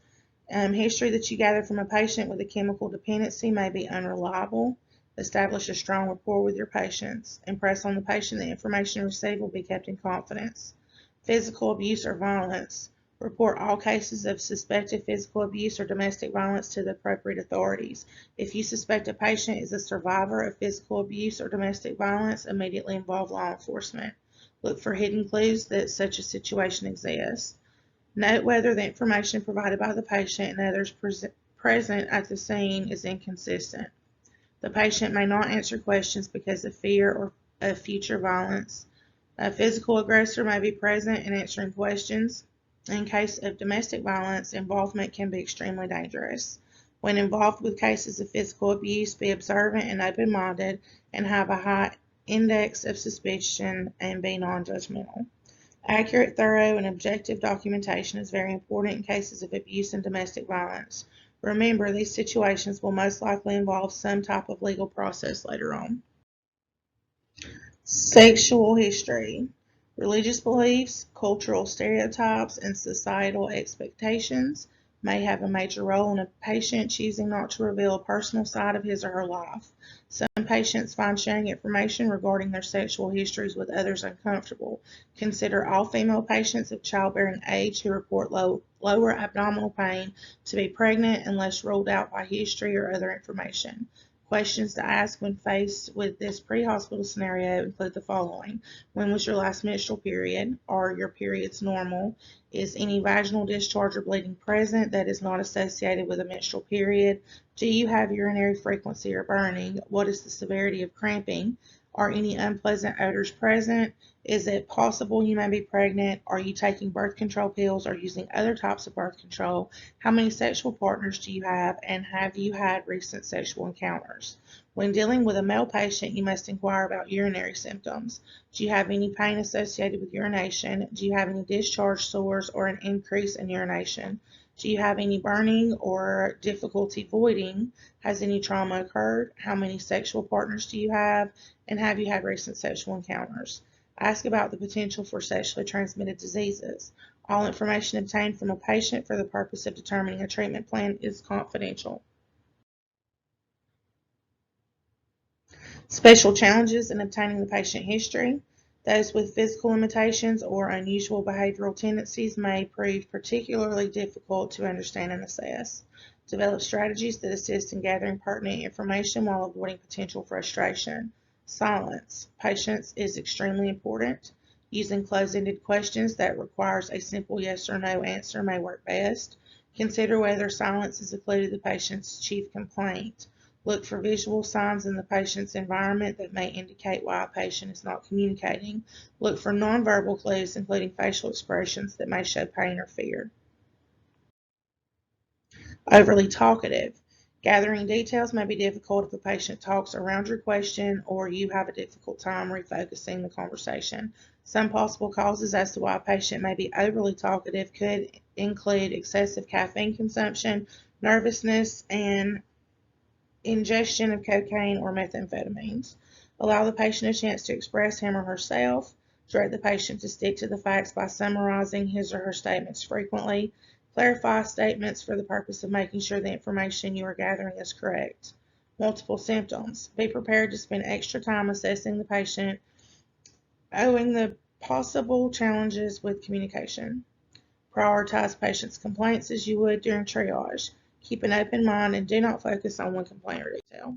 [SPEAKER 1] History that you gather from a patient with a chemical dependency may be unreliable. Establish a strong rapport with your patients. Impress on the patient that information received will be kept in confidence. Physical abuse or violence. Report all cases of suspected physical abuse or domestic violence to the appropriate authorities. If you suspect a patient is a survivor of physical abuse or domestic violence, immediately involve law enforcement. Look for hidden clues that such a situation exists. Note whether the information provided by the patient and others present at the scene is inconsistent. The patient may not answer questions because of fear or of future violence. A physical aggressor may be present and answering questions. In case of domestic violence, involvement can be extremely dangerous. When involved with cases of physical abuse, be observant and open-minded and have a high index of suspicion and be non-judgmental. Accurate, thorough, and objective documentation is very important in cases of abuse and domestic violence. Remember, these situations will most likely involve some type of legal process later on. Sexual history. Religious beliefs, cultural stereotypes, and societal expectations may have a major role in a patient choosing not to reveal a personal side of his or her life. Some patients find sharing information regarding their sexual histories with others uncomfortable. Consider all female patients of childbearing age who report lower abdominal pain to be pregnant unless ruled out by history or other information. Questions to ask when faced with this pre-hospital scenario include the following. When was your last menstrual period? Are your periods normal? Is any vaginal discharge or bleeding present that is not associated with a menstrual period? Do you have urinary frequency or burning? What is the severity of cramping? Are any unpleasant odors present? Is it possible you may be pregnant? Are you taking birth control pills or using other types of birth control? How many sexual partners do you have? And have you had recent sexual encounters? When dealing with a male patient, you must inquire about urinary symptoms. Do you have any pain associated with urination? Do you have any discharge sores or an increase in urination? Do you have any burning or difficulty voiding? Has any trauma occurred? How many sexual partners do you have? And have you had recent sexual encounters? Ask about the potential for sexually transmitted diseases. All information obtained from a patient for the purpose of determining a treatment plan is confidential. Special challenges in obtaining the patient history. Those with physical limitations or unusual behavioral tendencies may prove particularly difficult to understand and assess. Develop strategies that assist in gathering pertinent information while avoiding potential frustration. Silence. Patience is extremely important. Using closed-ended questions that requires a simple yes or no answer may work best. Consider whether silence is included the patient's chief complaint. Look for visual signs in the patient's environment that may indicate why a patient is not communicating. Look for nonverbal clues, including facial expressions that may show pain or fear. Overly talkative. Gathering details may be difficult if a patient talks around your question or you have a difficult time refocusing the conversation. Some possible causes as to why a patient may be overly talkative could include excessive caffeine consumption, nervousness, and ingestion of cocaine or methamphetamines. Allow the patient a chance to express him or herself. Direct the patient to stick to the facts by summarizing his or her statements frequently. Clarify statements for the purpose of making sure the information you are gathering is correct. Multiple symptoms. Be prepared to spend extra time assessing the patient, owing the possible challenges with communication. Prioritize patients' complaints as you would during triage. Keep an open mind and do not focus on one complaint or detail.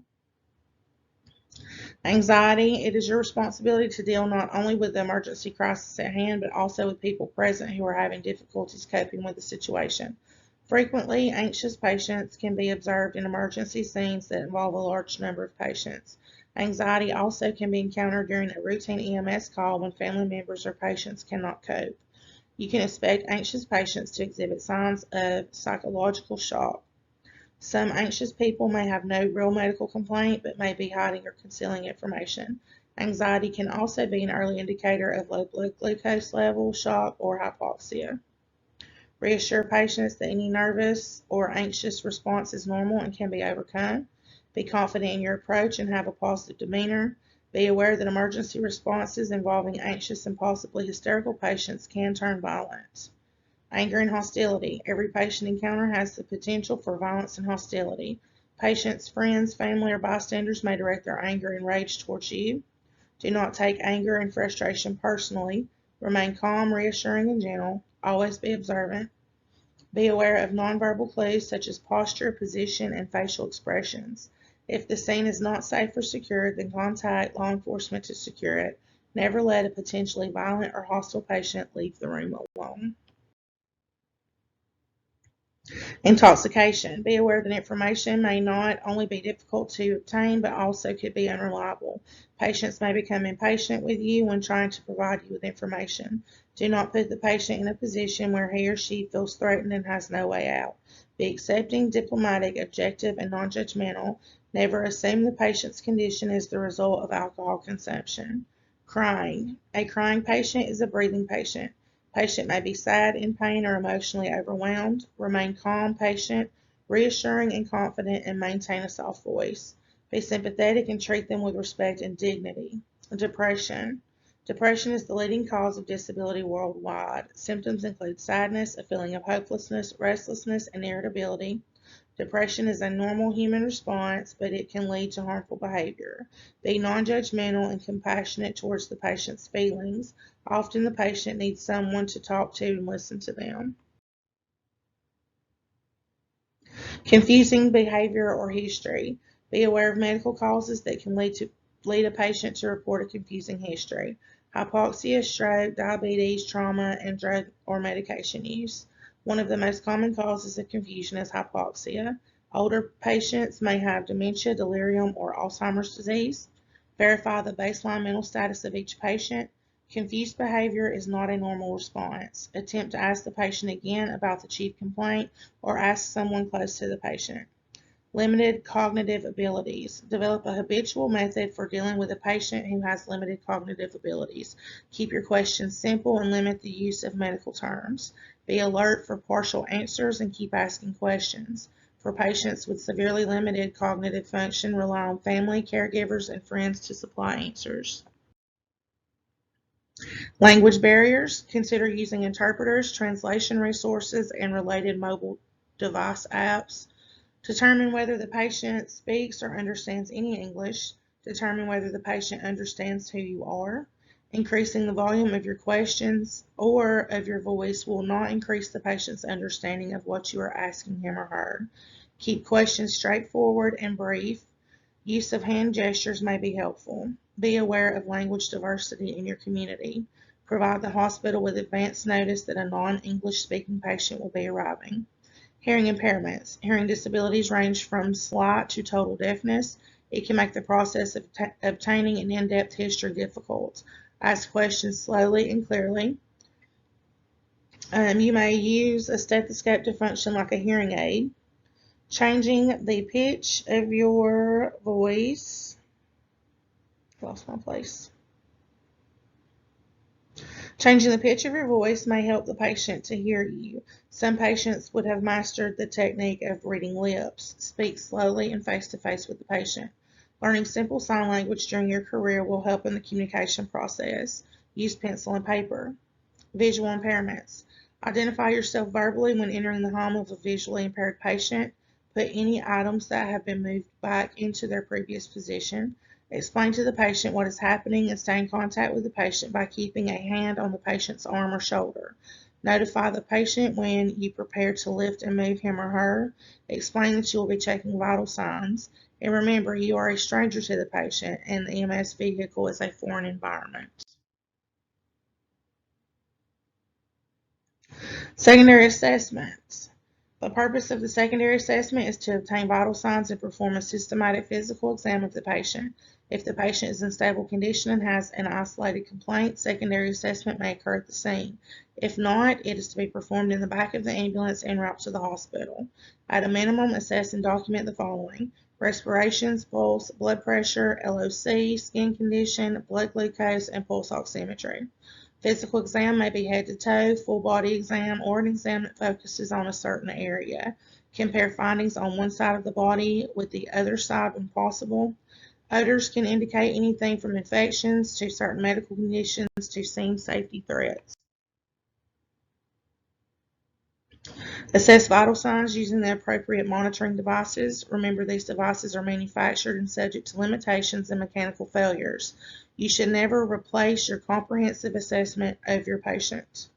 [SPEAKER 1] Anxiety. It is your responsibility to deal not only with the emergency crisis at hand, but also with people present who are having difficulties coping with the situation. Frequently, anxious patients can be observed in emergency scenes that involve a large number of patients. Anxiety also can be encountered during a routine EMS call when family members or patients cannot cope. You can expect anxious patients to exhibit signs of psychological shock. Some anxious people may have no real medical complaint but may be hiding or concealing information. Anxiety can also be an early indicator of low blood glucose level, shock, or hypoxia. Reassure patients that any nervous or anxious response is normal and can be overcome. Be confident in your approach and have a positive demeanor. Be aware that emergency responses involving anxious and possibly hysterical patients can turn violent. Anger and hostility. Every patient encounter has the potential for violence and hostility. Patients, friends, family, or bystanders may direct their anger and rage towards you. Do not take anger and frustration personally. Remain calm, reassuring, and gentle. Always be observant. Be aware of nonverbal clues such as posture, position, and facial expressions. If the scene is not safe or secure, then contact law enforcement to secure it. Never let a potentially violent or hostile patient leave the room alone. Intoxication. Be aware that information may not only be difficult to obtain, but also could be unreliable. Patients may become impatient with you when trying to provide you with information. Do not put the patient in a position where he or she feels threatened and has no way out. Be accepting, diplomatic, objective, and non-judgmental. Never assume the patient's condition is the result of alcohol consumption. Crying. A crying patient is a breathing patient. Patient may be sad, in pain, or emotionally overwhelmed. Remain calm, patient, reassuring, and confident, and maintain a soft voice. Be sympathetic and treat them with respect and dignity. Depression. Depression is the leading cause of disability worldwide. Symptoms include sadness, a feeling of hopelessness, restlessness, and irritability. Depression is a normal human response, but it can lead to harmful behavior. Be non-judgmental and compassionate towards the patient's feelings. Often the patient needs someone to talk to and listen to them. Confusing behavior or history. Be aware of medical causes that can lead a patient to report a confusing history. Hypoxia, stroke, diabetes, trauma, and drug or medication use. One of the most common causes of confusion is hypoxia. Older patients may have dementia, delirium, or Alzheimer's disease. Verify the baseline mental status of each patient. Confused behavior is not a normal response. Attempt to ask the patient again about the chief complaint or ask someone close to the patient. Limited cognitive abilities. Develop a habitual method for dealing with a patient who has limited cognitive abilities. Keep your questions simple and limit the use of medical terms. Be alert for partial answers and keep asking questions. For patients with severely limited cognitive function, rely on family, caregivers, and friends to supply answers. Language barriers. Consider using interpreters, translation resources, and related mobile device apps. Determine whether the patient speaks or understands any English. Determine whether the patient understands who you are. Increasing the volume of your questions or of your voice will not increase the patient's understanding of what you are asking him or her. Keep questions straightforward and brief. Use of hand gestures may be helpful. Be aware of language diversity in your community. Provide the hospital with advance notice that a non-English speaking patient will be arriving. Hearing impairments. Hearing disabilities range from slight to total deafness. It can make the process of obtaining an in-depth history difficult. Ask questions slowly and clearly. You may use a stethoscope to function like a hearing aid. Changing the pitch of your voice. Lost my place. Changing the pitch of your voice may help the patient to hear you. Some patients would have mastered the technique of reading lips. Speak slowly and face-to-face with the patient. Learning simple sign language during your career will help in the communication process. Use pencil and paper. Visual impairments. Identify yourself verbally when entering the home of a visually impaired patient. Put any items that have been moved back into their previous position. Explain to the patient what is happening and stay in contact with the patient by keeping a hand on the patient's arm or shoulder. Notify the patient when you prepare to lift and move him or her. Explain that you will be checking vital signs. And remember, you are a stranger to the patient and the EMS vehicle is a foreign environment. Secondary assessments. The purpose of the secondary assessment is to obtain vital signs and perform a systematic physical exam of the patient. If the patient is in stable condition and has an isolated complaint, secondary assessment may occur at the scene. If not, it is to be performed in the back of the ambulance en route to the hospital. At a minimum, assess and document the following: respirations, pulse, blood pressure, LOC, skin condition, blood glucose, and pulse oximetry. Physical exam may be head to toe, full body exam, or an exam that focuses on a certain area. Compare findings on one side of the body with the other side when possible. Odors can indicate anything from infections to certain medical conditions to scene safety threats. Assess vital signs using the appropriate monitoring devices. Remember, these devices are manufactured and subject to limitations and mechanical failures. You should never replace your comprehensive assessment of your patient.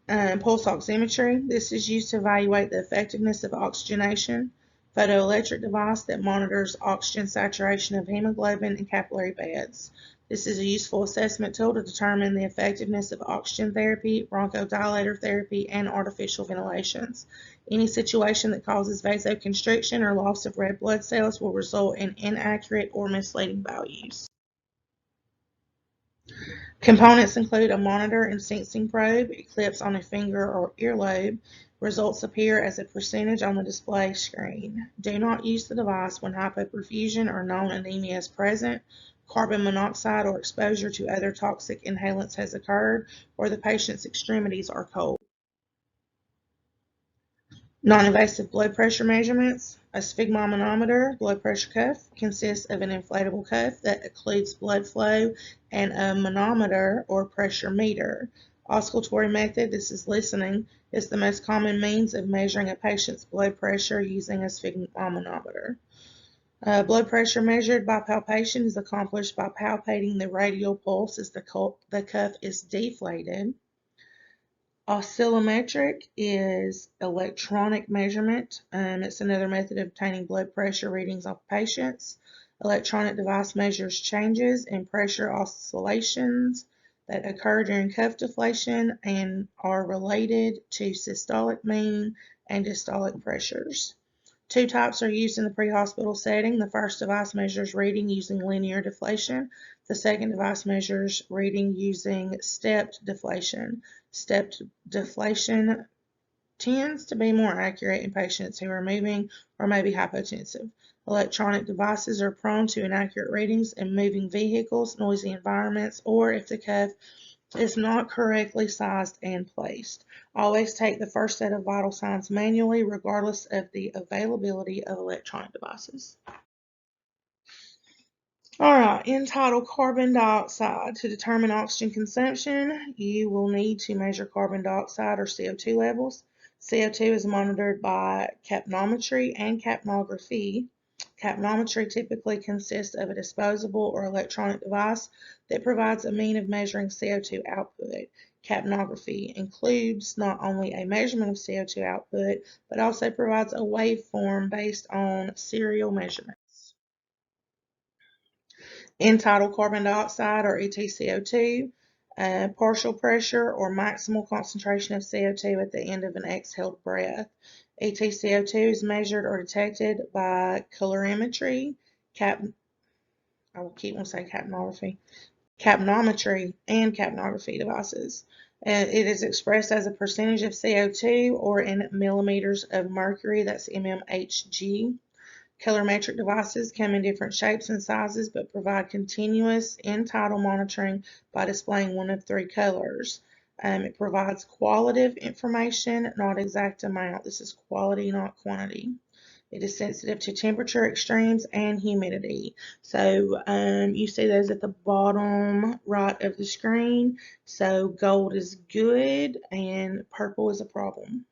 [SPEAKER 1] Pulse oximetry. This is used to evaluate the effectiveness of oxygenation. Photoelectric device that monitors oxygen saturation of hemoglobin and capillary beds. This is a useful assessment tool to determine the effectiveness of oxygen therapy, bronchodilator therapy, and artificial ventilations. Any situation that causes vasoconstriction or loss of red blood cells will result in inaccurate or misleading values. Components include a monitor and sensing probe, a clips on a finger or earlobe. Results appear as a percentage on the display screen. Do not use the device when hypoperfusion or known anemia is present, carbon monoxide or exposure to other toxic inhalants has occurred, or the patient's extremities are cold. Non-invasive blood pressure measurements. A sphygmomanometer blood pressure cuff consists of an inflatable cuff that occludes blood flow and a manometer or pressure meter. Auscultatory method, this is listening, is the most common means of measuring a patient's blood pressure using a sphygmomanometer. Blood pressure measured by palpation is accomplished by palpating the radial pulse as the cuff is deflated. Oscillometric is electronic measurement. It's another method of obtaining blood pressure readings of patients. Electronic device measures changes in pressure oscillations that occur during cuff deflation and are related to systolic mean and diastolic pressures. Two types are used in the pre-hospital setting. The first device measures reading using linear deflation. The second device measures reading using stepped deflation. Stepped deflation tends to be more accurate in patients who are moving or may be hypotensive. Electronic devices are prone to inaccurate readings in moving vehicles, noisy environments, or if the cuff is not correctly sized and placed. Always take the first set of vital signs manually, regardless of the availability of electronic devices. All right, entitled carbon dioxide. To determine oxygen consumption, you will need to measure carbon dioxide or CO2 levels. CO2 is monitored by capnometry and capnography. Capnometry typically consists of a disposable or electronic device that provides a mean of measuring CO2 output. Capnography includes not only a measurement of CO2 output, but also provides a waveform based on serial measurements. Entitled carbon dioxide or EtCO2, partial pressure or maximal concentration of CO2 at the end of an exhaled breath. EtCO2 is measured or detected by colorimetry, I will keep on saying capnography, capnometry, and capnography devices. It is expressed as a percentage of CO2 or in millimeters of mercury, that's mmHg. Colorimetric devices come in different shapes and sizes but provide continuous end-tidal monitoring by displaying one of three colors. It provides qualitative information, not exact amount. This is quality, not quantity. It is sensitive to temperature extremes and humidity. So you see those at the bottom right of the screen. So gold is good and purple is a problem.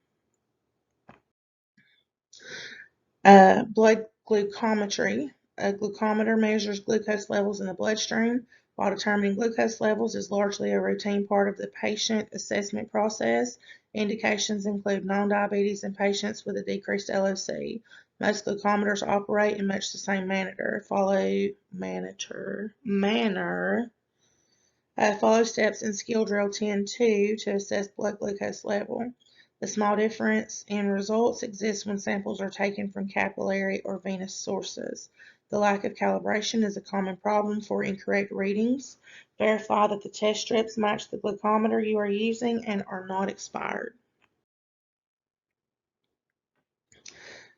[SPEAKER 1] Blood glucometry. A glucometer measures glucose levels in the bloodstream. While determining glucose levels is largely a routine part of the patient assessment process, indications include non-diabetes in patients with a decreased LOC. Most glucometers operate in much the same manner. Follow steps in skill drill 10.2 to assess blood glucose level. The small difference in results exists when samples are taken from capillary or venous sources. The lack of calibration is a common problem for incorrect readings. Verify that the test strips match the glucometer you are using and are not expired.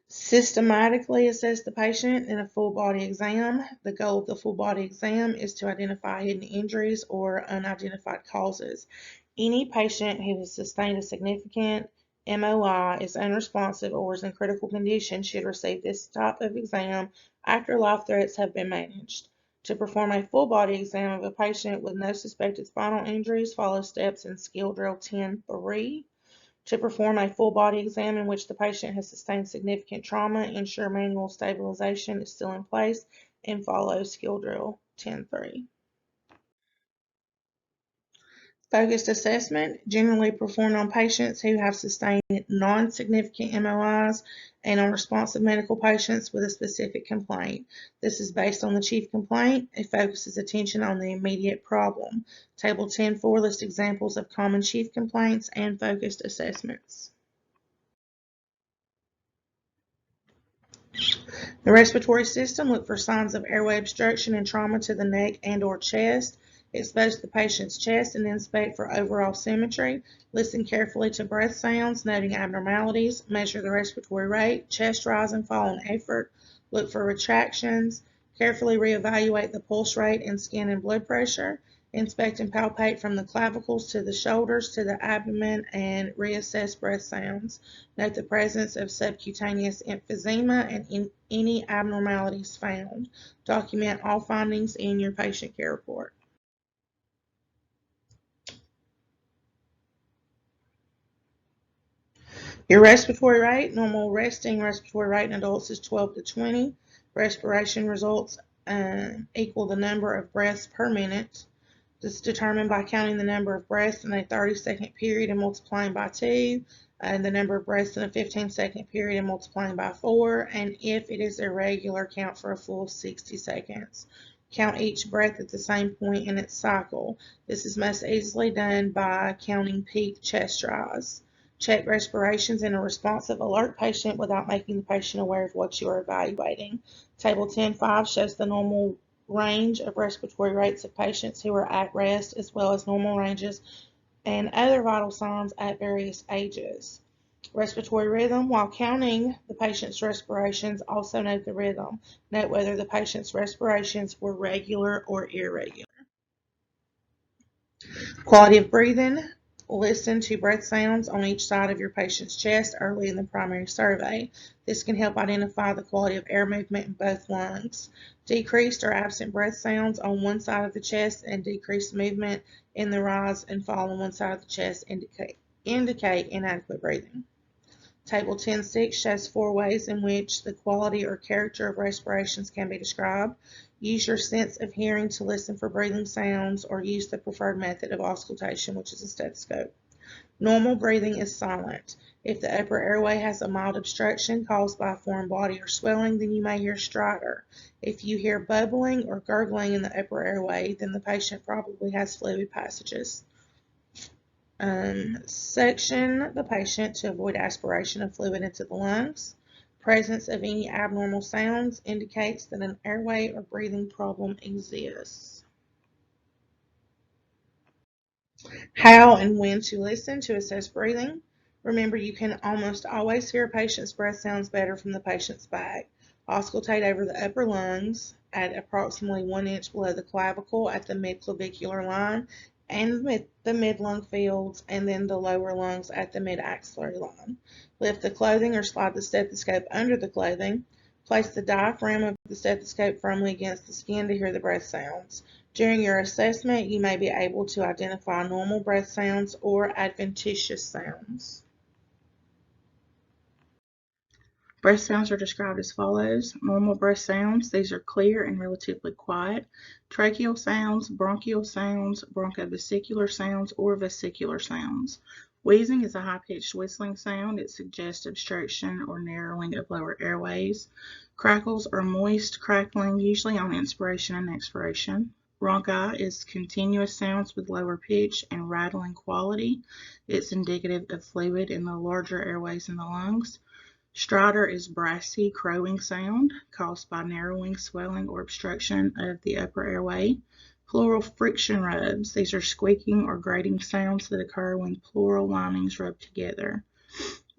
[SPEAKER 1] Systematically assess the patient in a full body exam. The goal of the full body exam is to identify hidden injuries or unidentified causes. Any patient who has sustained a significant MOI, is unresponsive, or is in critical condition should receive this type of exam after life threats have been managed. To perform a full body exam of a patient with no suspected spinal injuries, follow steps in skill drill 10.3. To perform a full body exam in which the patient has sustained significant trauma, ensure manual stabilization is still in place, and follow skill drill 10.3. Focused assessment, generally performed on patients who have sustained non-significant MOIs and on responsive medical patients with a specific complaint. This is based on the chief complaint. It focuses attention on the immediate problem. Table 10.4 lists examples of common chief complaints and focused assessments. The respiratory system, look for signs of airway obstruction and trauma to the neck and/or chest. Expose the patient's chest and inspect for overall symmetry. Listen carefully to breath sounds, noting abnormalities. Measure the respiratory rate, chest rise and fall in effort. Look for retractions. Carefully reevaluate the pulse rate and skin and blood pressure. Inspect and palpate from the clavicles to the shoulders to the abdomen and reassess breath sounds. Note the presence of subcutaneous emphysema and any abnormalities found. Document all findings in your patient care report. Your respiratory rate, normal resting respiratory rate in adults is 12 to 20. Respiration results equal the number of breaths per minute. This is determined by counting the number of breaths in a 30-second period and multiplying by 2, and the number of breaths in a 15-second period and multiplying by 4, and if it is irregular, count for a full 60 seconds. Count each breath at the same point in its cycle. This is most easily done by counting peak chest rise. Check respirations in a responsive, alert patient without making the patient aware of what you are evaluating. Table 10.5 shows the normal range of respiratory rates of patients who are at rest, as well as normal ranges and other vital signs at various ages. Respiratory rhythm. While counting the patient's respirations, also note the rhythm. Note whether the patient's respirations were regular or irregular. Quality of breathing. Listen to breath sounds on each side of your patient's chest early in the primary survey. This can help identify the quality of air movement in both lungs. Decreased or absent breath sounds on one side of the chest and decreased movement in the rise and fall on one side of the chest indicate inadequate breathing. Table 10.6 shows 4 ways in which the quality or character of respirations can be described. Use your sense of hearing to listen for breathing sounds, or use the preferred method of auscultation, which is a stethoscope. Normal breathing is silent. If the upper airway has a mild obstruction caused by a foreign body or swelling, then you may hear stridor. If you hear bubbling or gurgling in the upper airway, then the patient probably has fluid passages. Suction the patient to avoid aspiration of fluid into the lungs. Presence of any abnormal sounds indicates that an airway or breathing problem exists. How and when to listen to assess breathing. Remember, you can almost always hear a patient's breath sounds better from the patient's back. Auscultate over the upper lungs at approximately 1 inch below the clavicle at the midclavicular line and the mid-lung fields, and then the lower lungs at the mid-axillary line. Lift the clothing or slide the stethoscope under the clothing. Place the diaphragm of the stethoscope firmly against the skin to hear the breath sounds. During your assessment, you may be able to identify normal breath sounds or adventitious sounds. Breath sounds are described as follows. Normal breath sounds, these are clear and relatively quiet. Tracheal sounds, bronchial sounds, bronchovesicular sounds, or vesicular sounds. Wheezing is a high-pitched whistling sound. It suggests obstruction or narrowing of lower airways. Crackles are moist crackling, usually on inspiration and expiration. Rhonchi is continuous sounds with lower pitch and rattling quality. It's indicative of fluid in the larger airways in the lungs. Stridor is brassy crowing sound caused by narrowing, swelling, or obstruction of the upper airway. Pleural friction rubs. These are squeaking or grating sounds that occur when pleural linings rub together.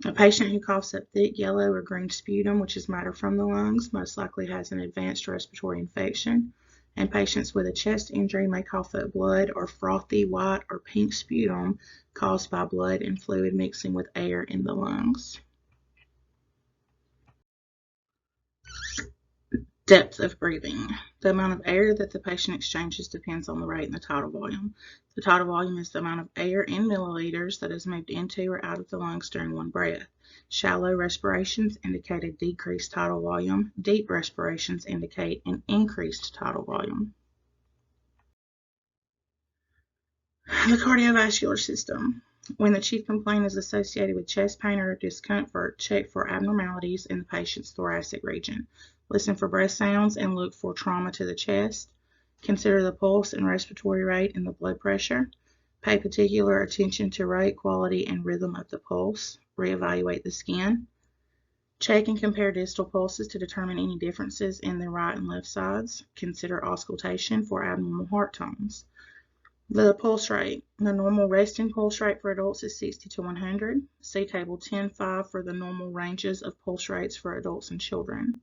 [SPEAKER 1] A patient who coughs up thick yellow or green sputum, which is matter from the lungs, most likely has an advanced respiratory infection. And patients with a chest injury may cough up blood or frothy white or pink sputum caused by blood and fluid mixing with air in the lungs. Depth of breathing. The amount of air that the patient exchanges depends on the rate and the tidal volume. The tidal volume is the amount of air in milliliters that is moved into or out of the lungs during one breath. Shallow respirations indicate a decreased tidal volume. Deep respirations indicate an increased tidal volume. The cardiovascular system. When the chief complaint is associated with chest pain or discomfort, check for abnormalities in the patient's thoracic region. Listen for breath sounds and look for trauma to the chest. Consider the pulse and respiratory rate and the blood pressure. Pay particular attention to rate, quality, and rhythm of the pulse. Reevaluate the skin. Check and compare distal pulses to determine any differences in the right and left sides. Consider auscultation for abnormal heart tones. The pulse rate. The normal resting pulse rate for adults is 60 to 100. See Table 10.5 for the normal ranges of pulse rates for adults and children.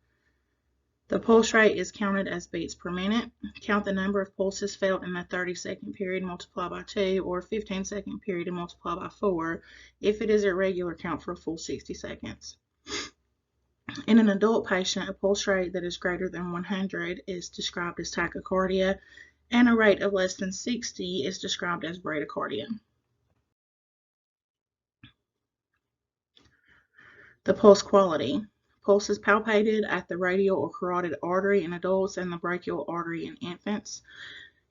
[SPEAKER 1] The pulse rate is counted as beats per minute. Count the number of pulses felt in a 30-second period, multiply by 2, or 15-second period and multiply by 4. If it is irregular, count for a full 60 seconds. In an adult patient, a pulse rate that is greater than 100 is described as tachycardia, and a rate of less than 60 is described as bradycardia. The pulse quality. Pulse is palpated at the radial or carotid artery in adults and the brachial artery in infants.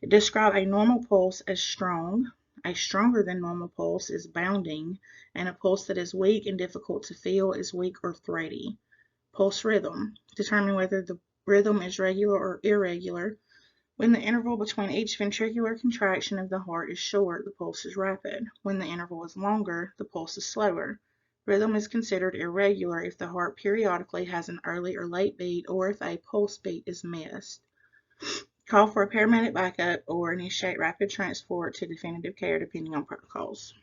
[SPEAKER 1] Describe a normal pulse as strong. A stronger than normal pulse is bounding, and a pulse that is weak and difficult to feel is weak or thready. Pulse rhythm. Determine whether the rhythm is regular or irregular. When the interval between each ventricular contraction of the heart is short, the pulse is rapid. When the interval is longer, the pulse is slower. Rhythm is considered irregular if the heart periodically has an early or late beat, or if a pulse beat is missed. Call for a paramedic backup or initiate rapid transport to definitive care depending on protocols.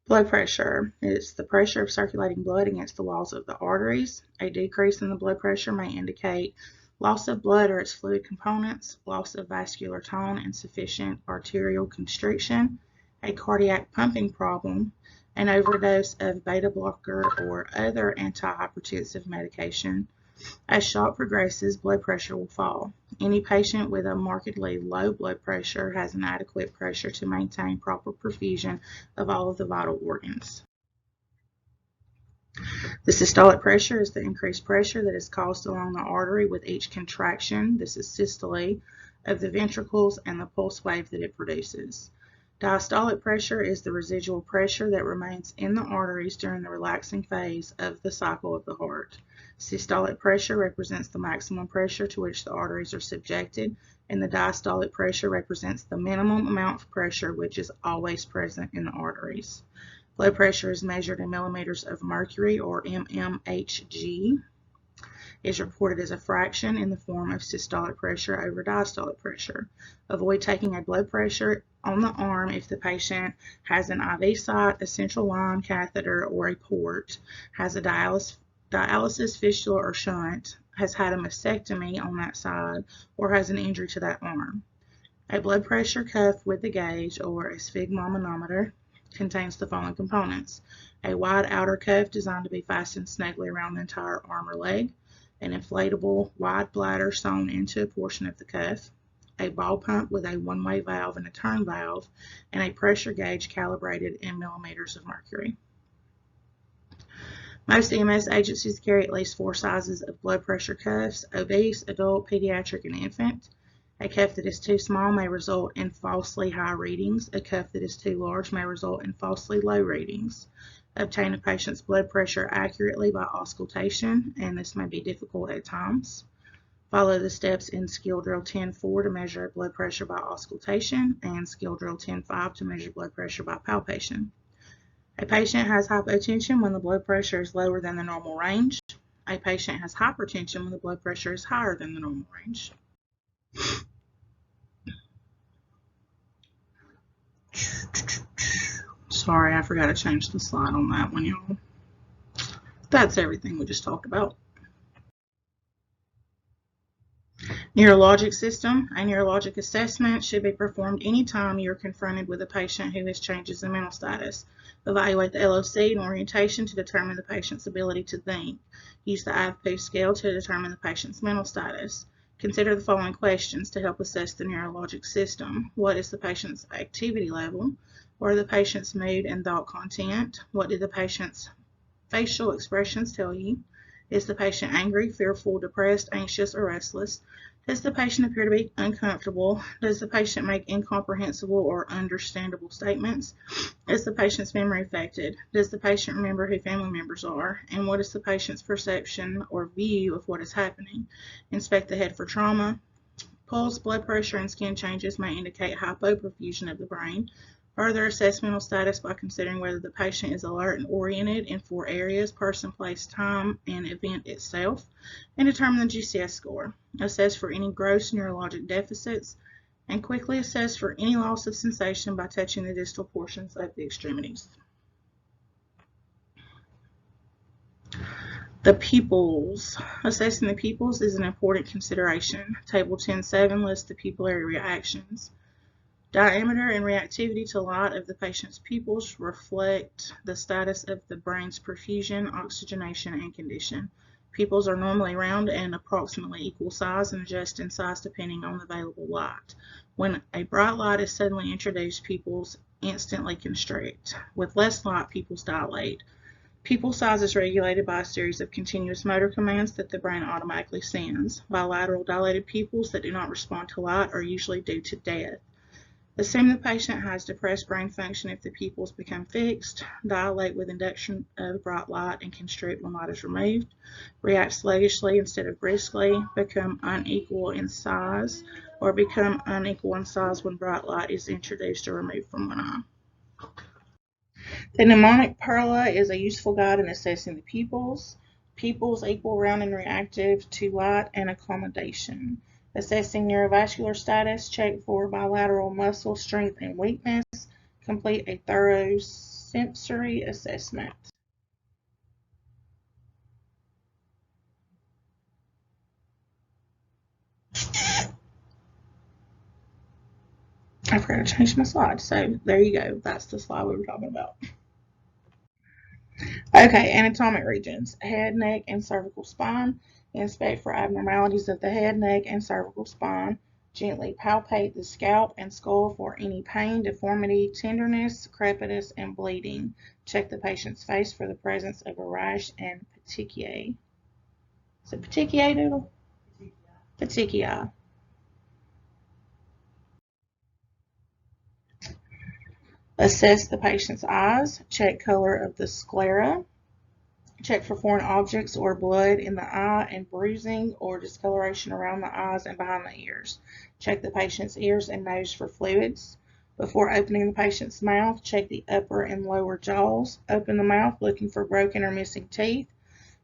[SPEAKER 1] Blood pressure is the pressure of circulating blood against the walls of the arteries. A decrease in the blood pressure may indicate loss of blood or its fluid components, loss of vascular tone, insufficient arterial constriction, a cardiac pumping problem, an overdose of beta blocker or other antihypertensive medication. As shock progresses, blood pressure will fall. Any patient with a markedly low blood pressure has an adequate pressure to maintain proper perfusion of all of the vital organs. The systolic pressure is the increased pressure that is caused along the artery with each contraction, this is systole, of the ventricles and the pulse wave that it produces. Diastolic pressure is the residual pressure that remains in the arteries during the relaxing phase of the cycle of the heart. Systolic pressure represents the maximum pressure to which the arteries are subjected, and the diastolic pressure represents the minimum amount of pressure which is always present in the arteries. Blood pressure is measured in millimeters of mercury, or mmHg. Is reported as a fraction in the form of systolic pressure over diastolic pressure. Avoid taking a blood pressure on the arm if the patient has an IV site, a central line catheter, or a port, has a dialysis fistula or shunt, has had a mastectomy on that side, or has an injury to that arm. A blood pressure cuff with the gauge, or a sphygmomanometer, contains the following components: a wide outer cuff designed to be fastened snugly around the entire arm or leg, an inflatable wide bladder sewn into a portion of the cuff, a ball pump with a one-way valve and a turn valve, and a pressure gauge calibrated in millimeters of mercury. Most EMS agencies carry at least 4 sizes of blood pressure cuffs: obese, adult, pediatric, and infant. A cuff that is too small may result in falsely high readings. A cuff that is too large may result in falsely low readings. Obtain a patient's blood pressure accurately by auscultation, and this may be difficult at times. Follow the steps in Skill Drill 10.4 to measure blood pressure by auscultation, and Skill Drill 10.5 to measure blood pressure by palpation. A patient has hypotension when the blood pressure is lower than the normal range. A patient has hypertension when the blood pressure is higher than the normal range. Sorry, I forgot to change the slide on that one, y'all. That's everything we just talked about. Neurologic system. A neurologic assessment should be performed anytime you're confronted with a patient who has changes in mental status. Evaluate the LOC and orientation to determine the patient's ability to think. Use the IFP scale to determine the patient's mental status. Consider the following questions to help assess the neurologic system. What is the patient's activity level? What are the patient's mood and thought content? What do the patient's facial expressions tell you? Is the patient angry, fearful, depressed, anxious, or restless? Does the patient appear to be uncomfortable? Does the patient make incomprehensible or understandable statements? Is the patient's memory affected? Does the patient remember who family members are? And what is the patient's perception or view of what is happening? Inspect the head for trauma. Pulse, blood pressure, and skin changes may indicate hypoperfusion of the brain. Further assess mental status by considering whether the patient is alert and oriented in 4 areas: person, place, time, and event itself, and determine the GCS score. Assess for any gross neurologic deficits, and quickly assess for any loss of sensation by touching the distal portions of the extremities. The pupils. Assessing the pupils is an important consideration. Table 10.7 lists the pupillary reactions. Diameter and reactivity to light of the patient's pupils reflect the status of the brain's perfusion, oxygenation, and condition. Pupils are normally round and approximately equal size and adjust in size depending on the available light. When a bright light is suddenly introduced, pupils instantly constrict. With less light, pupils dilate. Pupil size is regulated by a series of continuous motor commands that the brain automatically sends. Bilateral dilated pupils that do not respond to light are usually due to death. Assume the patient has depressed brain function if the pupils become fixed, dilate with induction of bright light, and constrict when light is removed, react sluggishly instead of briskly, become unequal in size, or become unequal in size when bright light is introduced or removed from one eye. The mnemonic PERLA is a useful guide in assessing the pupils. Pupils equal round and reactive to light and accommodation. Assessing neurovascular status, check for bilateral muscle strength and weakness. Complete a thorough sensory assessment. I forgot to change my slide, so there you go. That's the slide we were talking about. Okay, anatomic regions, head, neck, and cervical spine. Inspect for abnormalities of the head, neck, and cervical spine. Gently palpate the scalp and skull for any pain, deformity, tenderness, crepitus, and bleeding. Check the patient's face for the presence of a rash and petechiae. Is it petechiae, Doodle? Petechiae. Assess the patient's eyes. Check color of the sclera. Check for foreign objects or blood in the eye and bruising or discoloration around the eyes and behind the ears. Check the patient's ears and nose for fluids. Before opening the patient's mouth, check the upper and lower jaws. Open the mouth looking for broken or missing teeth.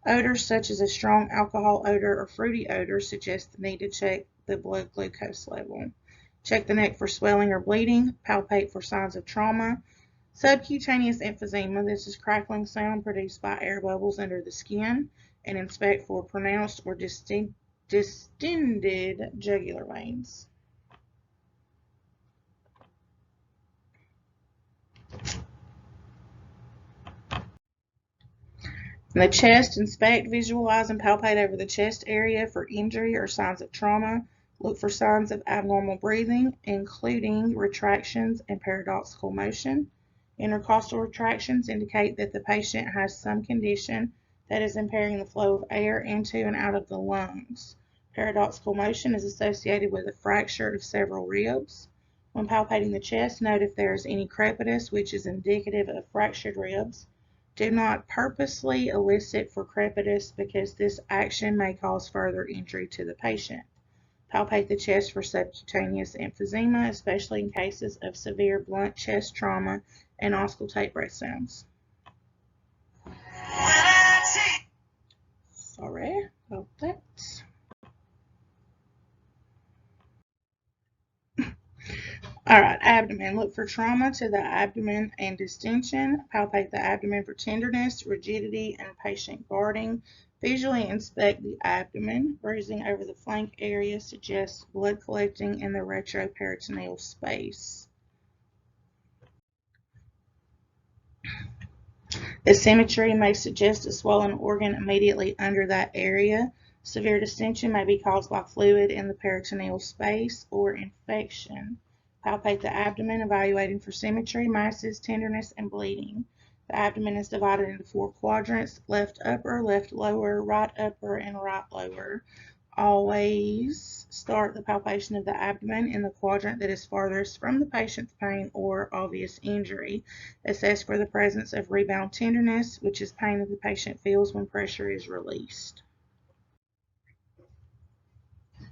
[SPEAKER 1] Odors such as a strong alcohol odor or fruity odor suggest the need to check the blood glucose level. Check the neck for swelling or bleeding. Palpate for signs of trauma. Subcutaneous emphysema, this is crackling sound produced by air bubbles under the skin, and inspect for pronounced or distended jugular veins. In the chest, inspect, visualize, and palpate over the chest area for injury or signs of trauma. Look for signs of abnormal breathing, including retractions and paradoxical motion. Intercostal retractions indicate that the patient has some condition that is impairing the flow of air into and out of the lungs. Paradoxical motion is associated with a fracture of several ribs. When palpating the chest, note if there is any crepitus, which is indicative of fractured ribs. Do not purposely elicit for crepitus because this action may cause further injury to the patient. Palpate the chest for subcutaneous emphysema, especially in cases of severe blunt chest trauma, and auscultate breath sounds. Sorry about that. All right, abdomen. Look for trauma to the abdomen and distension. Palpate the abdomen for tenderness, rigidity, and patient guarding. Visually inspect the abdomen. Bruising over the flank area suggests blood collecting in the retroperitoneal space. Asymmetry may suggest a swollen organ immediately under that area. Severe distension may be caused by fluid in the peritoneal space or infection. Palpate the abdomen, evaluating for symmetry, masses, tenderness, and bleeding. The abdomen is divided into 4 quadrants: left upper, left lower, right upper, and right lower. Always start the palpation of the abdomen in the quadrant that is farthest from the patient's pain or obvious injury. Assess for the presence of rebound tenderness, which is pain that the patient feels when pressure is released.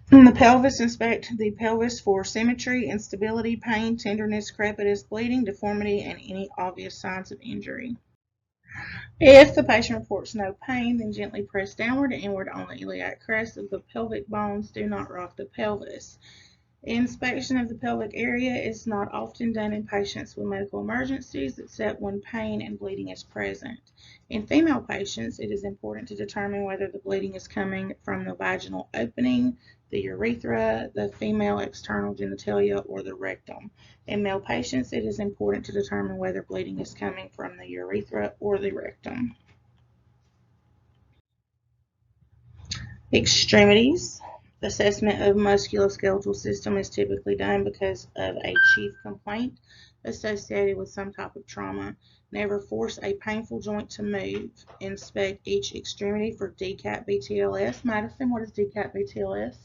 [SPEAKER 1] In the pelvis, inspect the pelvis for symmetry, instability, pain, tenderness, crepitus, bleeding, deformity, and any obvious signs of injury. If the patient reports no pain, then gently press downward and inward on the iliac crest of the pelvic bones. Do not rock the pelvis. Inspection of the pelvic area is not often done in patients with medical emergencies except when pain and bleeding is present. In female patients, it is important to determine whether the bleeding is coming from the vaginal opening, the urethra, the female external genitalia, or the rectum. In male patients, it is important to determine whether bleeding is coming from the urethra or the rectum. Extremities. Assessment of musculoskeletal system is typically done because of a chief complaint associated with some type of trauma. Never force a painful joint to move. Inspect each extremity for DCAT BTLS. Madison, what is DCAT BTLS?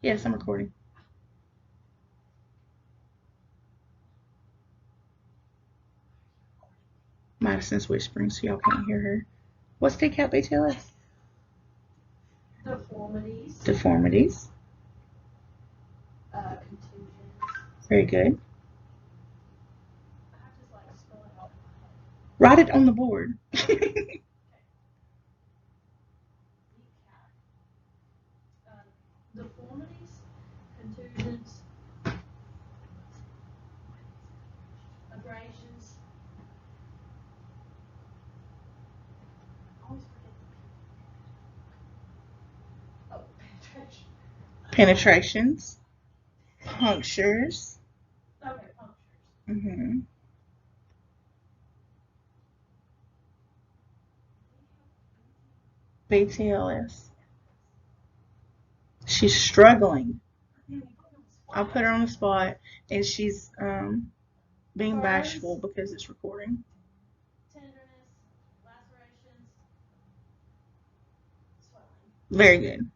[SPEAKER 1] Yes, I'm recording. Madison's whispering so y'all can't hear her. What's DCAT BTLS?
[SPEAKER 2] Deformities.
[SPEAKER 1] Deformities.
[SPEAKER 2] Contusions.
[SPEAKER 1] Very good.
[SPEAKER 2] I have to like spell it out in my head.
[SPEAKER 1] Write it on the board.
[SPEAKER 2] Okay. Deformities, contusions, abrasions. I always forget the P. Oh, penetration.
[SPEAKER 1] Penetrations. Punctures.
[SPEAKER 2] Okay, punctures.
[SPEAKER 1] Mm-hmm. BTLS. She's struggling. I'll put her on the spot, and she's being bashful because it's recording.
[SPEAKER 2] Tenderness, lacerations, swelling.
[SPEAKER 1] Very good.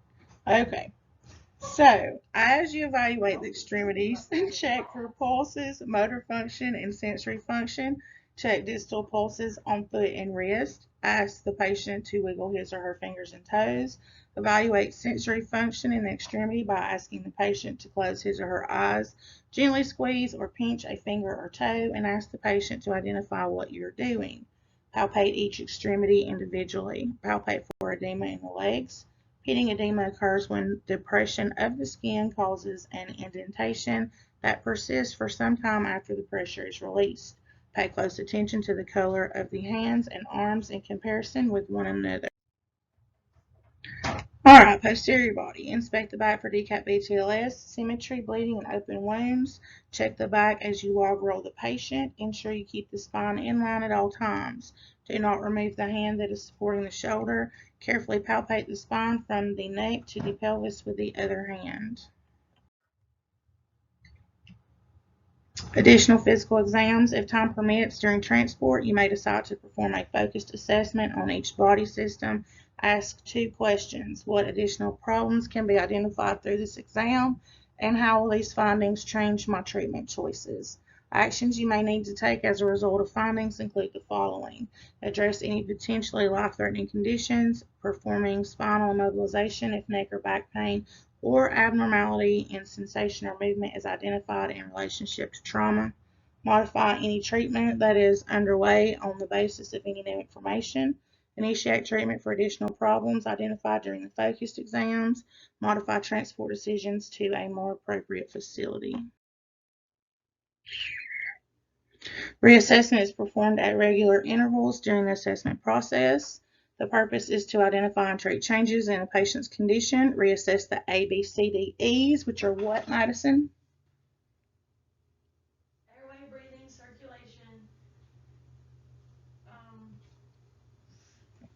[SPEAKER 1] Okay. So, as you evaluate the extremities, check for pulses, motor function, and sensory function. Check distal pulses on foot and wrist. Ask the patient to wiggle his or her fingers and toes. Evaluate sensory function in the extremity by asking the patient to close his or her eyes. Gently squeeze or pinch a finger or toe and ask the patient to identify what you're doing. Palpate each extremity individually. Palpate for edema in the legs. Pitting edema occurs when depression of the skin causes an indentation that persists for some time after the pressure is released. Pay close attention to the color of the hands and arms in comparison with one another. Alright, posterior body. Inspect the back for DCAT BTLS, symmetry, bleeding, and open wounds. Check the back as you log roll the patient. Ensure you keep the spine in line at all times. Do not remove the hand that is supporting the shoulder. Carefully palpate the spine from the neck to the pelvis with the other hand. Additional physical exams. If time permits during transport, you may decide to perform a focused assessment on each body system. Ask 2 questions. What additional problems can be identified through this exam, and how will these findings change my treatment choices? Actions you may need to take as a result of findings include the following: address any potentially life-threatening conditions, performing spinal immobilization if neck or back pain or abnormality in sensation or movement is identified in relationship to trauma. Modify any treatment that is underway on the basis of any new information. Initiate treatment for additional problems identified during the focused exams. Modify transport decisions to a more appropriate facility. Reassessment is performed at regular intervals during the assessment process. The purpose is to identify and treat changes in a patient's condition. Reassess the A, B, C, D, E's, which are what, Madison?
[SPEAKER 2] Airway, breathing, circulation.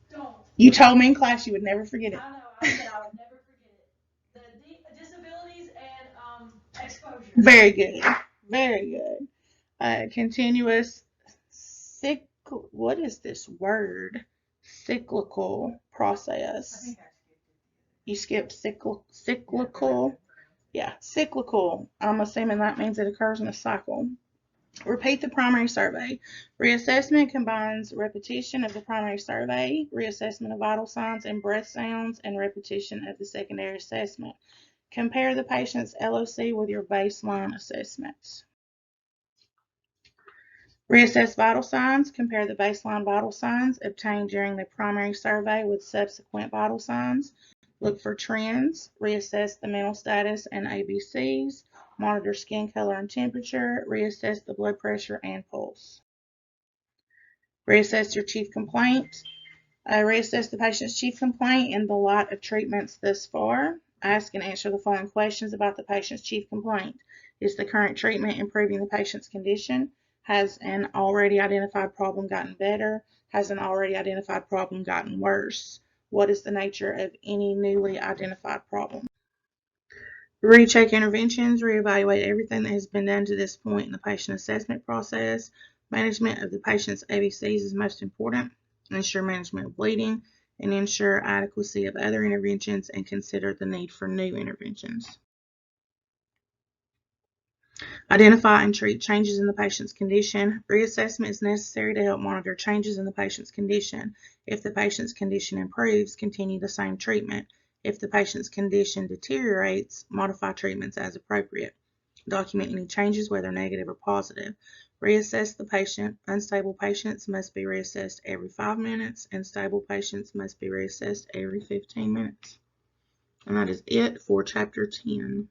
[SPEAKER 2] Don't.
[SPEAKER 1] You told me in class you would never forget it.
[SPEAKER 2] I know, I said I would never forget it. The disabilities and exposure.
[SPEAKER 1] Very good. Very good. Continuous what is this word? Cyclical process. You skipped cyclical. Yeah, cyclical. I'm assuming that means it occurs in a cycle. Repeat the primary survey. Reassessment combines repetition of the primary survey, reassessment of vital signs and breath sounds, and repetition of the secondary assessment. Compare the patient's LOC with your baseline assessments. Reassess vital signs. Compare the baseline vital signs obtained during the primary survey with subsequent vital signs. Look for trends, reassess the mental status and ABCs, monitor skin color and temperature, reassess the blood pressure and pulse. Reassess your chief complaint. Reassess the patient's chief complaint in the light of treatments thus far. Ask and answer the following questions about the patient's chief complaint. Is the current treatment improving the patient's condition? Has an already identified problem gotten better? Has an already identified problem gotten worse? What is the nature of any newly identified problem? Recheck interventions, reevaluate everything that has been done to this point in the patient assessment process. Management of the patient's ABCs is most important. Ensure management of bleeding and ensure adequacy of other interventions and consider the need for new interventions. Identify and treat changes in the patient's condition. Reassessment is necessary to help monitor changes in the patient's condition. If the patient's condition improves, continue the same treatment. If the patient's condition deteriorates, modify treatments as appropriate. Document any changes, whether negative or positive. Reassess the patient. Unstable patients must be reassessed every 5 minutes, and stable patients must be reassessed every 15 minutes. And that is it for Chapter 10.